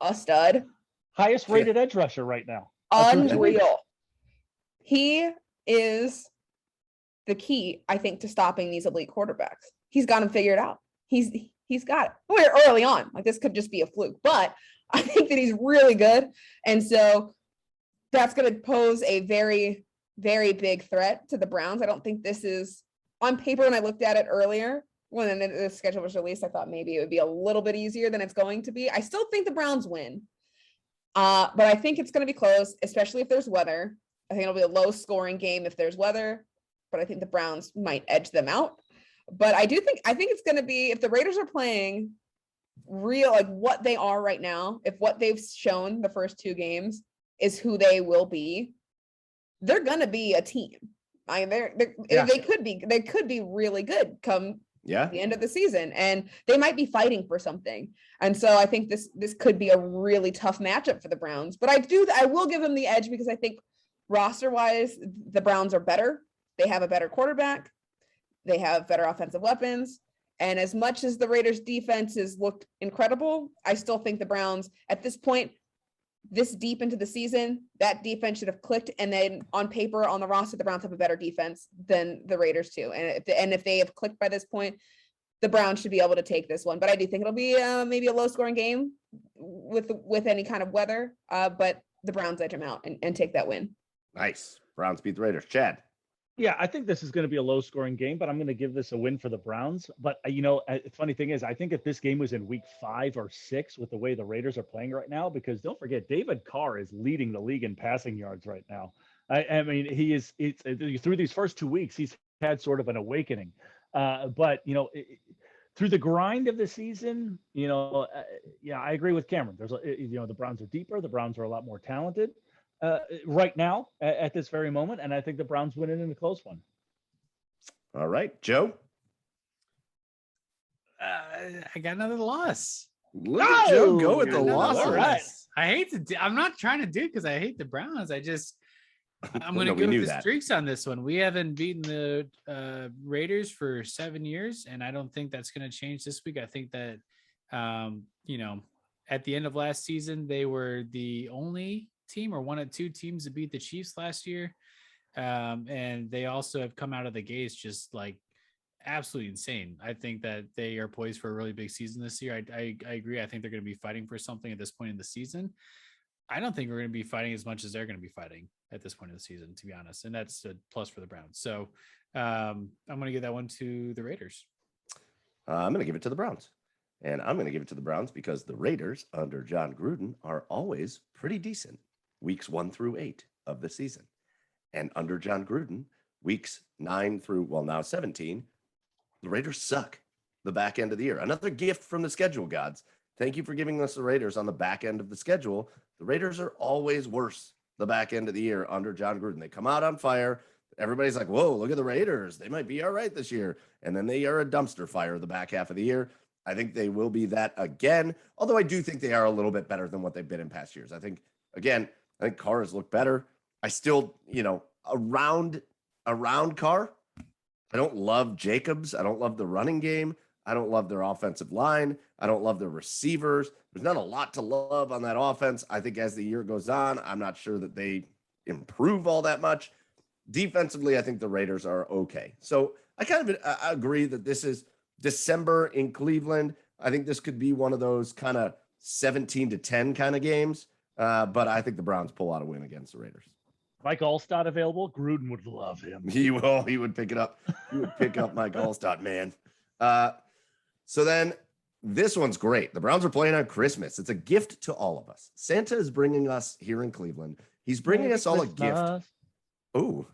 a stud. Highest rated edge rusher right now. Unreal. He is the key, I think, to stopping these elite quarterbacks. He's got him figured out. He's got it. We're early on. Like, this could just be a fluke, but I think that he's really good. And so that's going to pose a very, very big threat to the Browns. I don't think this is on paper. When I looked at it earlier, when the schedule was released, I thought maybe it would be a little bit easier than it's going to be. I still think the Browns win. But I think it's going to be close, especially if there's weather. I think it'll be a low scoring game if there's weather, but I think the Browns might edge them out. But I think it's going to be, if the Raiders are playing real, like what they are right now, if what they've shown the first two games is who they will be, they're going to be a team. I mean, they could be really good come the end of the season, and they might be fighting for something. And so I think this could be a really tough matchup for the Browns. But I will give them the edge because I think roster wise, the Browns are better. They have a better quarterback. They have better offensive weapons. And as much as the Raiders defense has looked incredible, I still think the Browns at this point, this deep into the season, that defense should have clicked. And then on paper, on the roster, the Browns have a better defense than the Raiders too. And if they have clicked by this point, the Browns should be able to take this one. But I do think it'll be maybe a low scoring game with any kind of weather. But the Browns edge them out and take that win. Nice. Browns beat the Raiders. Chad. Yeah, I think this is going to be a low scoring game, but I'm going to give this a win for the Browns. But, the funny thing is, I think if this game was in week 5 or 6 with the way the Raiders are playing right now, because don't forget, David Carr is leading the league in passing yards right now. I mean, through these first 2 weeks, he's had sort of an awakening. But through the grind of the season, I agree with Camryn. There's, the Browns are deeper. The Browns are a lot more talented. Right now at this very moment, and I think the Browns win it in a close one. All right, Joe. I got another loss. Look at Joe go with the losses. Right. I hate to. I'm not trying to do it because I hate the Browns. I'm going to go with the streaks on this one. We haven't beaten the Raiders for 7 years, and I don't think that's going to change this week. I think that at the end of last season, they were the only team or one of two teams to beat the Chiefs last year. And they also have come out of the gates just like absolutely insane. I think that they are poised for a really big season this year. I agree. I think they're going to be fighting for something at this point in the season. I don't think we're going to be fighting as much as they're going to be fighting at this point of the season, to be honest. And that's a plus for the Browns. So I'm going to give that one to the Raiders. I'm going to give it to the Browns. And I'm going to give it to the Browns because the Raiders under John Gruden are always pretty decent. Weeks 1 through 8 of the season. And under John Gruden, weeks 9 through, now 17, the Raiders suck the back end of the year. Another gift from the schedule gods. Thank you for giving us the Raiders on the back end of the schedule. The Raiders are always worse the back end of the year under John Gruden. They come out on fire. Everybody's like, whoa, look at the Raiders. They might be all right this year. And then they are a dumpster fire the back half of the year. I think they will be that again, although I do think they are a little bit better than what they've been in past years. I think Carr has looked better. I still, around Carr, I don't love Jacobs. I don't love the running game. I don't love their offensive line. I don't love their receivers. There's not a lot to love on that offense. I think as the year goes on, I'm not sure that they improve all that much. Defensively, I think the Raiders are okay. So I kind of agree that this is December in Cleveland. I think this could be one of those kind of 17-10 kind of games. But I think the Browns pull out a win against the Raiders. Mike Allstott available. Gruden would love him. He would pick it up. He would pick up Mike Allstott, man. So then this one's great. The Browns are playing on Christmas. It's a gift to all of us. Santa is bringing us here in Cleveland. He's bringing us all a gift. Oh,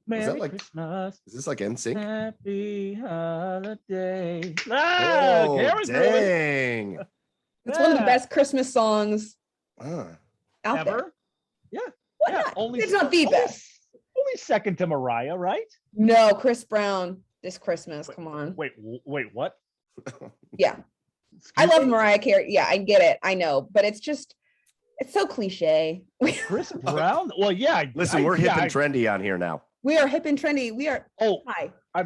Merry Christmas. Is this like NSYNC? Happy holiday. Oh, dang. It's one of the best Christmas songs Ever? there. Yeah. What Yeah. not? It's not the best. Only second to Mariah, right? No, Chris Brown. this Christmas. Come on. Wait, what? Yeah. I love Mariah Carey. Yeah, I get it. I know, but it's so cliche. Chris Brown? Well, yeah. Listen, we're hip and trendy on here now. We are hip and trendy. We are. Oh, hi. I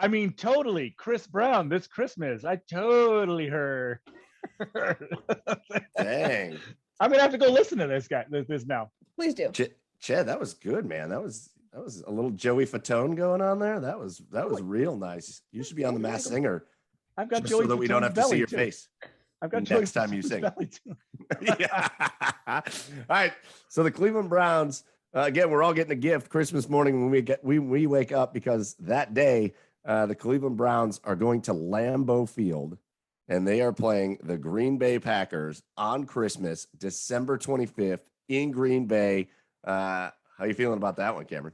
mean, totally. Chris Brown this Christmas. I totally heard. Dang. I'm gonna have to go listen to this now. Please do. Chad, that was good, man. That was a little Joey Fatone going on there. That was real nice. You should be on The Masked Singer. I've got just Joey so that we don't have to see your face. I've got next time you sing. Yeah. All right. So the Cleveland Browns, again, we're all getting a gift Christmas morning when we wake up, because that day the Cleveland Browns are going to Lambeau Field, and they are playing the Green Bay Packers on Christmas, December 25th in Green Bay. How are you feeling about that one, Camryn?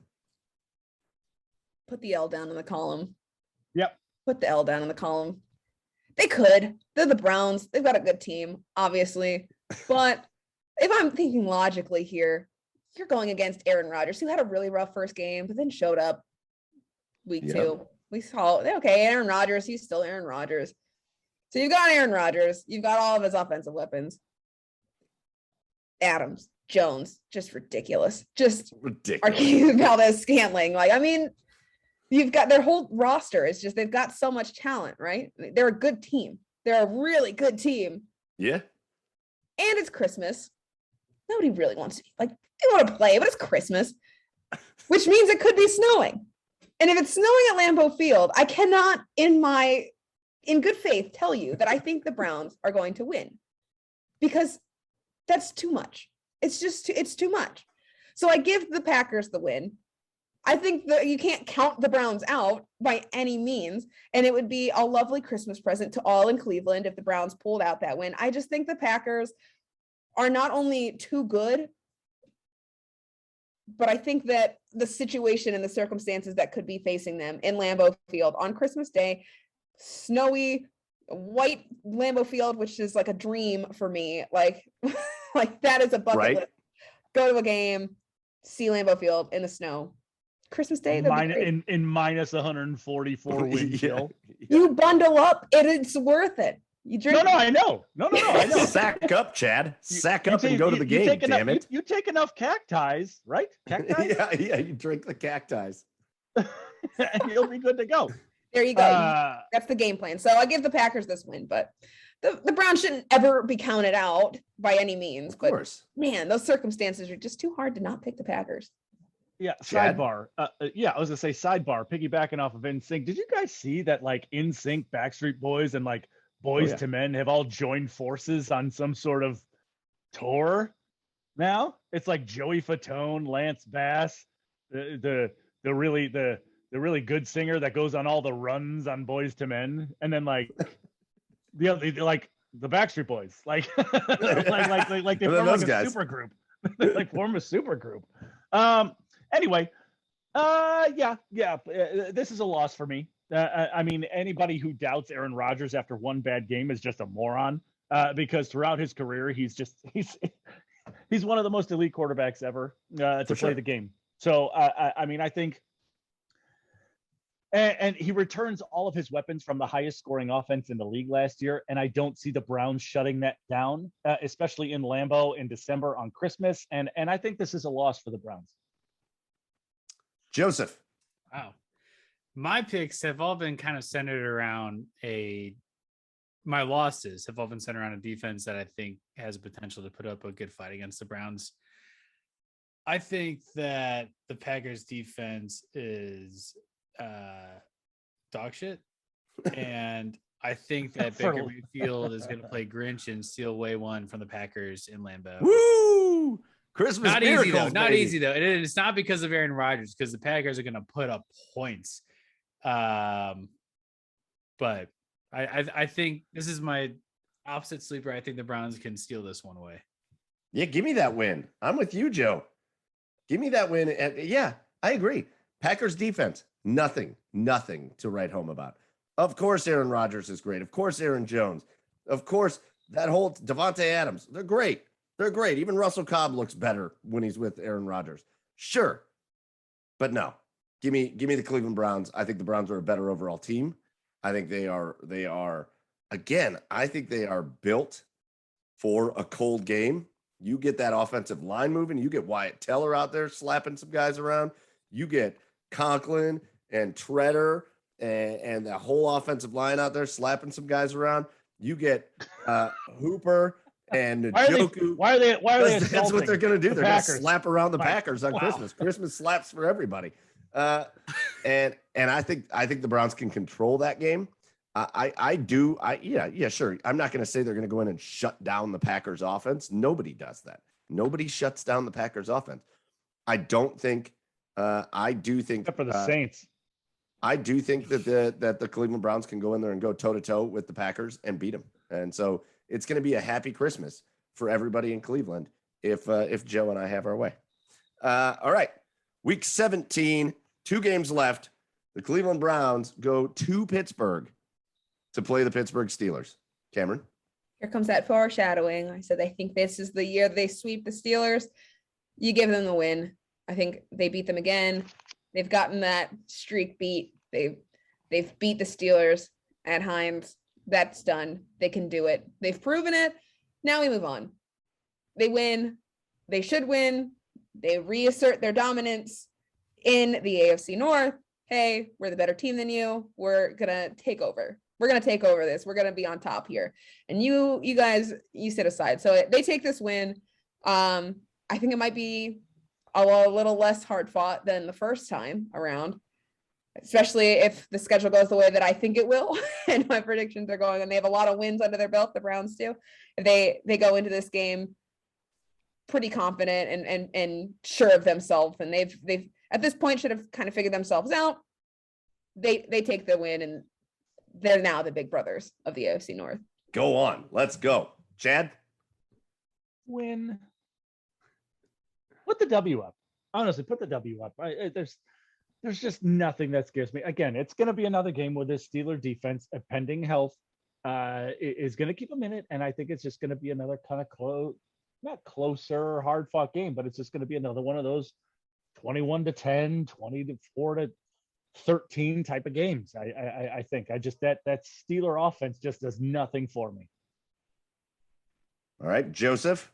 Put the L down in the column. Yep. Put the L down in the column. They could. They're the Browns. They've got a good team, obviously. But if I'm thinking logically here, you're going against Aaron Rodgers, who had a really rough first game, but then showed up week 2. We saw, okay, Aaron Rodgers, he's still Aaron Rodgers. So you've got Aaron Rodgers. You've got all of his offensive weapons. Adams, Jones, just ridiculous. Just ridiculous. Valdez, Scantling. Like, I mean, you've got their whole roster. It's just they've got so much talent, right? They're a good team. They're a really good team. Yeah. And it's Christmas. Nobody really wants to, like, they want to play, but it's Christmas, which means it could be snowing. And if it's snowing at Lambeau Field, I cannot, in good faith, tell you that I think the Browns are going to win, because that's too much. It's too much. So I give the Packers the win. I think that you can't count the Browns out by any means. And it would be a lovely Christmas present to all in Cleveland if the Browns pulled out that win. I just think the Packers are not only too good, but I think that the situation and the circumstances that could be facing them in Lambeau Field on Christmas Day, snowy, white Lambeau Field, which is like a dream for me. Like that is a bucket list. Go to a game, see Lambeau Field in the snow. Christmas Day, in minus 144 wind chill. You bundle up, it's worth it. You drink. No, I know. No, I know. Sack up, Chad. Sack up and go to the game. Damn it! You take enough cacti, right? Cacti. Yeah. You drink the cacti, and you'll be good to go. There you go. That's the game plan. So I give the Packers this win, but the Browns shouldn't ever be counted out by any means. Of course. But man, those circumstances are just too hard to not pick the Packers. Yeah, sidebar. I was gonna say sidebar, piggybacking off of NSYNC. Did you guys see that, like, NSYNC, Backstreet Boys, and like Boys to Men have all joined forces on some sort of tour now? It's like Joey Fatone, Lance Bass, the really good singer that goes on all the runs on Boys to Men, and then like the Backstreet Boys, like like they form like a super group. They like form a super group. Anyway, this is a loss for me. I mean, anybody who doubts Aaron Rodgers after one bad game is just a moron, because throughout his career, he's one of the most elite quarterbacks ever to play the game. So, I mean, I think, and he returns all of his weapons from the highest scoring offense in the league last year, and I don't see the Browns shutting that down, especially in Lambeau in December on Christmas, and I think this is a loss for the Browns. Joseph. Wow. My picks have all been kind of centered around my losses have all been centered around a defense that I think has potential to put up a good fight against the Browns. I think that the Packers defense is dog shit. And I think that Baker Mayfield is going to play Grinch and steal away one from the Packers in Lambeau. Woo! Christmas not miracles, easy though. Not baby. easy though. And it's not because of Aaron Rodgers, because the Packers are going to put up points. But I think this is my opposite sleeper. I think the Browns can steal this one away. Yeah, give me that win. I'm with you, Joe. Give me that win. And yeah, I agree. Packers defense, nothing to write home about. Of course, Aaron Rodgers is great. Of course, Aaron Jones. Of course, that whole Devontae Adams. They're great. They're great. Even Russell Cobb looks better when he's with Aaron Rodgers. Sure. But no, Give me the Cleveland Browns. I think the Browns are a better overall team. I think they are again, I think they are built for a cold game. You get that offensive line moving, you get Wyatt Teller out there slapping some guys around, you get Conklin and Treader and the whole offensive line out there slapping some guys around. You get Hooper and Njoku. Why are they That's what they're going to do. They're going to slap around the Packers on Christmas. Christmas slaps for everybody. And I think the Browns can control that game. Yeah, sure. I'm not going to say they're going to go in and shut down the Packers offense. Nobody does that. Nobody shuts down the Packers offense. I do think except for the Saints. I do think that the Cleveland Browns can go in there and go toe to toe with the Packers and beat them. And so it's going to be a happy Christmas for everybody in Cleveland if Joe and I have our way. All right. Week 17, 2 games left. The Cleveland Browns go to Pittsburgh to play the Pittsburgh Steelers. Camryn? Here comes that foreshadowing. I said, I think this is the year they sweep the Steelers. You give them the win. I think they beat them again. They've gotten that streak beat. They've beat the Steelers at Heinz. That's done. They can do it. They've proven it. Now we move on. They win. They should win. They reassert their dominance in the AFC North. Hey, we're the better team than you. We're going to take over. We're going to take over this. We're going to be on top here. And you guys, you sit aside. So they take this win. I think it might be a little less hard fought than the first time around, especially if the schedule goes the way that I think it will. And my predictions are going, and they have a lot of wins under their belt. The Browns do. If they go into this game pretty confident and sure of themselves, and they've at this point should have kind of figured themselves out. They take the win, and they're now the big brothers of the AFC North. Go on. Let's go. Chad? Win. Put the W up. Honestly, put the W up. There's just nothing that scares me. Again, it's going to be another game where this Steeler defense, pending health, is going to keep them in it. And I think it's just going to be another kind of not closer, hard-fought game, but it's just going to be another one of those 21-10, 24-13 type of games. I think that Steeler offense just does nothing for me. All right, Joseph.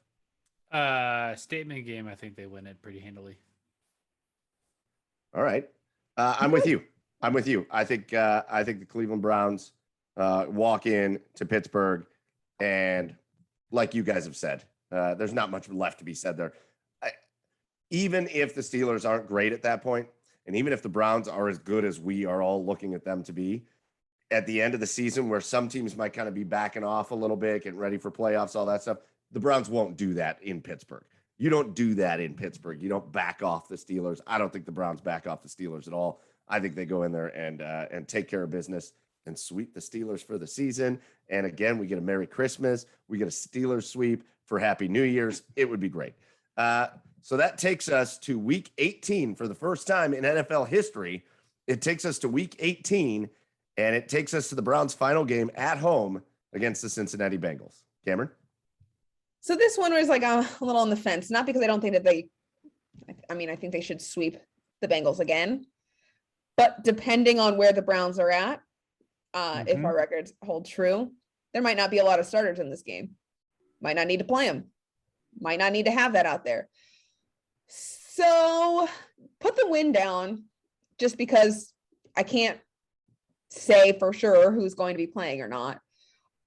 Statement game. I think they win it pretty handily. All right. I'm with you. I think the Cleveland Browns walk in to Pittsburgh, and like you guys have said, there's not much left to be said there. Even if the Steelers aren't great at that point, and even if the Browns are as good as we are all looking at them to be, at the end of the season where some teams might kind of be backing off a little bit, getting ready for playoffs, all that stuff, the Browns won't do that in Pittsburgh. You don't do that in Pittsburgh. You don't back off the Steelers. I don't think the Browns back off the Steelers at all. I think they go in there and take care of business and sweep the Steelers for the season. And again, we get a Merry Christmas. We get a Steelers sweep for Happy New Year's. It would be great. So that takes us to week 18 for the first time in NFL history. It takes us to week 18, and it takes us to the Browns' final game at home against the Cincinnati Bengals. Camryn? So this one was like a little on the fence, not because I don't think that I think they should sweep the Bengals again, but depending on where the Browns are at, if our records hold true, there might not be a lot of starters in this game. Might not need to play them. Might not need to have that out there. So put the win down just because I can't say for sure who's going to be playing or not.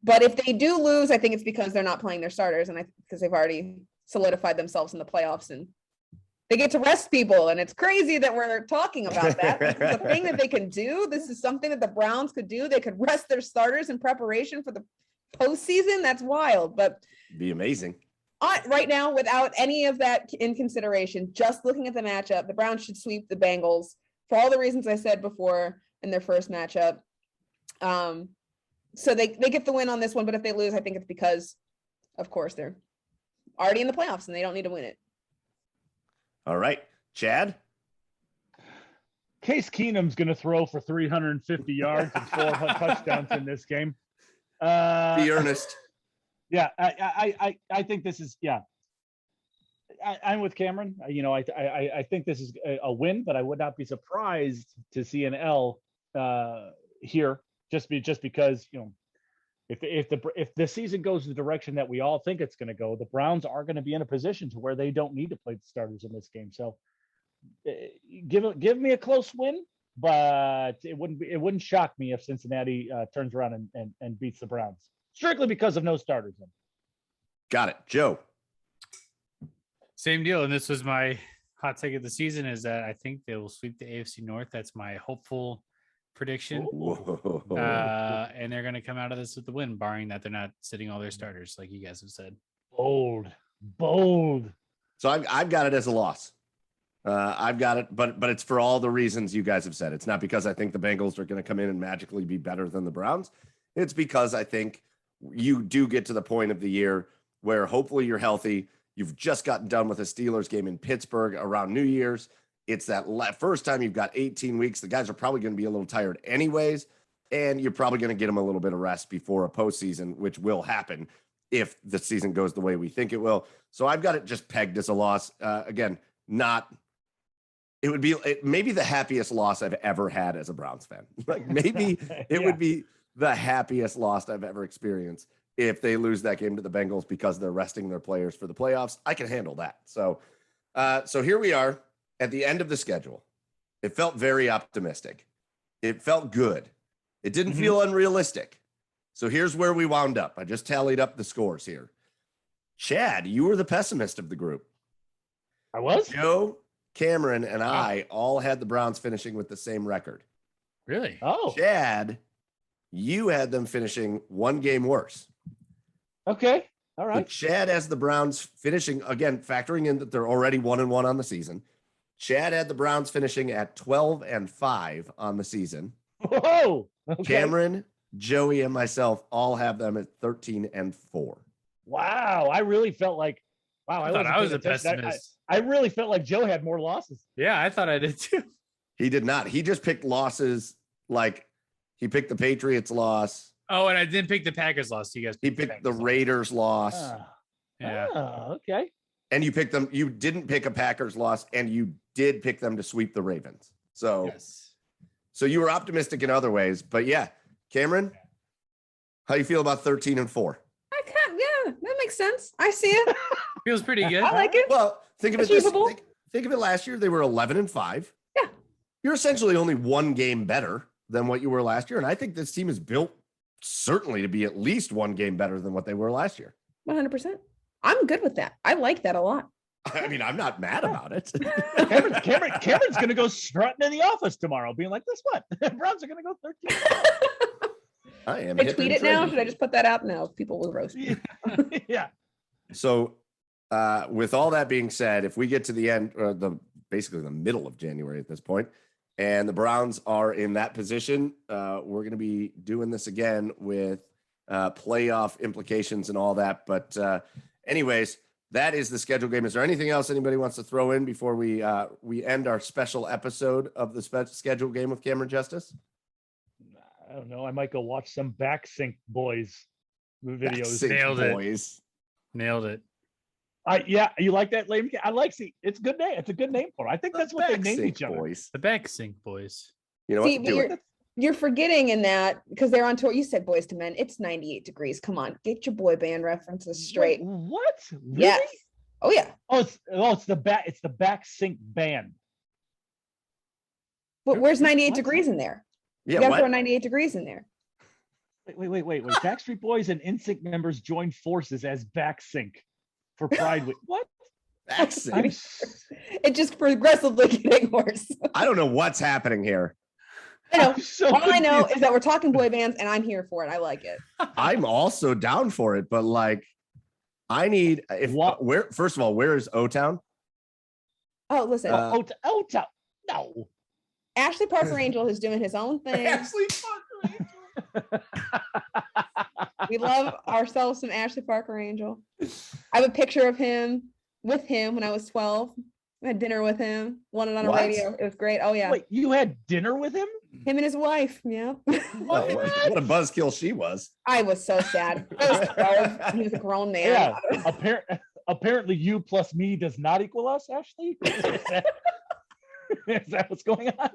But if they do lose, I think it's because they're not playing their starters, and because they've already solidified themselves in the playoffs, and they get to rest people. And it's crazy that we're talking about that. This is a thing that they can do. This is something that the Browns could do. They could rest their starters in preparation for the postseason. That's wild, but be amazing. Right now, without any of that in consideration, just looking at the matchup, the Browns should sweep the Bengals for all the reasons I said before in their first matchup. So they get the win on this one, but if they lose, I think it's because, of course, they're already in the playoffs and they don't need to win it. All right, Chad? Case Keenum's going to throw for 350 yards and 4 touchdowns in this game. Be earnest. Yeah, I think this is, yeah. I'm with Cameron. I think this is a win, but I would not be surprised to see an L here, just because if the season goes the direction that we all think it's going to go, the Browns are going to be in a position to where they don't need to play the starters in this game. So give me a close win, but it wouldn't shock me if Cincinnati turns around and beats the Browns strictly because of no starters in. Got it, Joe. Same deal. And this was my hot take of the season, is that I think they will sweep the AFC North. That's my hopeful prediction. And they're going to come out of this with the win, barring that they're not sitting all their starters, like you guys have said. Bold. So I've got it as a loss. I've got it, but it's for all the reasons you guys have said. It's not because I think the Bengals are going to come in and magically be better than the Browns. It's because I think you do get to the point of the year where hopefully you're healthy. You've just gotten done with a Steelers game in Pittsburgh around New Year's. It's that first time you've got 18 weeks. The guys are probably going to be a little tired anyways, and you're probably going to get them a little bit of rest before a postseason, which will happen if the season goes the way we think it will. So I've got it just pegged as a loss. Again, it would be maybe the happiest loss I've ever had as a Browns fan. Like maybe it would be the happiest loss I've ever experienced if they lose that game to the Bengals because they're resting their players for the playoffs. I can handle that. So here we are at the end of the schedule. It felt very optimistic. It felt good. It didn't feel unrealistic. So here's where we wound up. I just tallied up the scores here. Chad, you were the pessimist of the group. I was? Joe, Cameron, and I all had the Browns finishing with the same record. Really? Oh. Chad, you had them finishing one game worse. Okay. All So right. Chad has the Browns finishing, again, factoring in that they're already 1-1 on the season. Chad had the Browns finishing at 12-5 on the season. Whoa. Okay. Cameron, Joey, and myself all have them at 13-4. Wow. I really felt like, I thought I was a pessimist. I really felt like Joe had more losses. Yeah, I thought I did too. He did not. He just picked losses, like he picked the Patriots loss. Oh, and I didn't pick the Packers loss. You guys He picked the Raiders loss. Yeah. Okay. And you picked them. You didn't pick a Packers loss, and you did pick them to sweep the Ravens. So, Yes. so you were optimistic in other ways. But yeah, Cameron, how you feel about 13-4? Yeah, that makes sense. I see it. Feels pretty good. I like it. Well, think of it this. Achievable. Think of it last year. They were 11-5. Yeah. You're essentially only one game better than what you were last year. And I think this team is built certainly to be at least one game better than what they were last year. 100%. I'm good with that. I like that a lot. I mean, I'm not mad about it. Cameron's going to go strutting in the office tomorrow, being like, "This what? Browns are going to go 13." I am. I hip tweet and it now. trendy. Should I just put that out? No, people will roast me. Yeah. So, with all that being said, if we get to the end, or basically the middle of January at this point, and the Browns are in that position, we're going to be doing this again with playoff implications and all that. But anyways, that is the schedule game. Is there anything else anybody wants to throw in before we end our special episode of the schedule game with Camryn Justice? I don't know. I might go watch some Back Sync Boys videos. Back Nailed Sync it. Boys. Nailed it. Yeah, you like that name? I like. See, it's a good name. It's a good name for it. I think that's what they Back named Sync each other. Boys. The back sync boys. You know See, what? but Do it. you're forgetting in that because they're on tour. You said Boys to Men. It's 98 degrees. Come on, get your boy band references straight. Wait, what? Really? Yes. Oh yeah. It's the Back Sync Band. But where's 98 What? degrees in there? Yeah, You gotta what? throw 98 degrees in there. Wait. Backstreet Boys and NSYNC members joined forces as Back Sync for Pride Week. What? Back Sync. It just progressively getting worse. I don't know what's happening here. I know. I'm so All I know confused. is that we're talking boy bands, and I'm here for it. I like it. I'm also down for it, but like, I need where. First of all, where is O-Town? Oh, listen, No. Ashley Parker Angel is doing his own thing. Ashley Parker. We love ourselves some Ashley Parker Angel. I have a picture of him with him when I was 12. I had dinner with him, won it on a What? radio. It was great. Oh yeah. Wait, you had dinner with him? Him and his wife. Yeah. What a buzzkill she was. I was so sad. I was 12. He was a grown man. Yeah. apparently you plus me does not equal us, Ashley. Is that what's going on?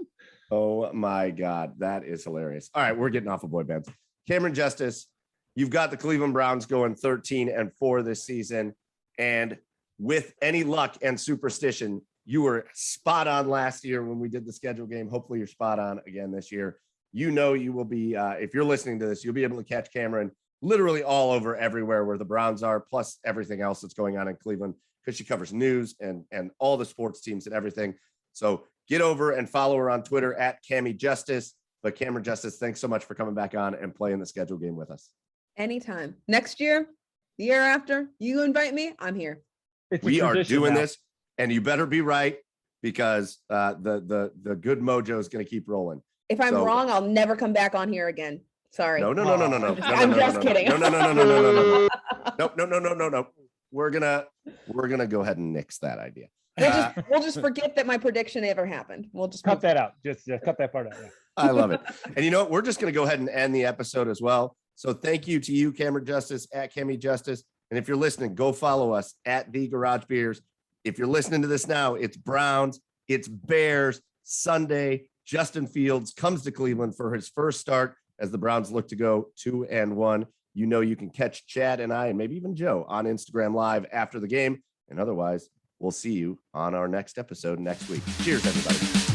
Oh my God, that is hilarious. All right, we're getting off of boy bands. Camryn Justice, you've got the Cleveland Browns going 13-4 this season. And with any luck and superstition, you were spot on last year when we did the schedule game. Hopefully you're spot on again this year. You know, you will be, if you're listening to this, you'll be able to catch Camryn literally all over everywhere where the Browns are, plus everything else that's going on in Cleveland, because she covers news and all the sports teams and everything. So get over and follow her on Twitter at Cammy Justice. But Camryn Justice, thanks so much for coming back on and playing the schedule game with us. Anytime. Next year, the year after, you invite me, I'm here. We are doing this, and you better be right, because the good mojo is going to keep rolling. If I'm wrong, I'll never come back on here again. Sorry. No. I'm just kidding. No. Nope. We're gonna go ahead and nix that idea. We'll just forget that my prediction ever happened. We'll just cut that out. Just cut that part out. Yeah. I love it. And you know what? We're just gonna go ahead and end the episode as well. So thank you to you, Camryn Justice at Cammy Justice. And if you're listening, go follow us at The Garage Beers. If you're listening to this now, it's Browns, it's Bears, Sunday. Justin Fields comes to Cleveland for his first start as the Browns look to go 2-1. You know, you can catch Chad and I, and maybe even Joe, on Instagram Live after the game. And otherwise, we'll see you on our next episode next week. Cheers, everybody.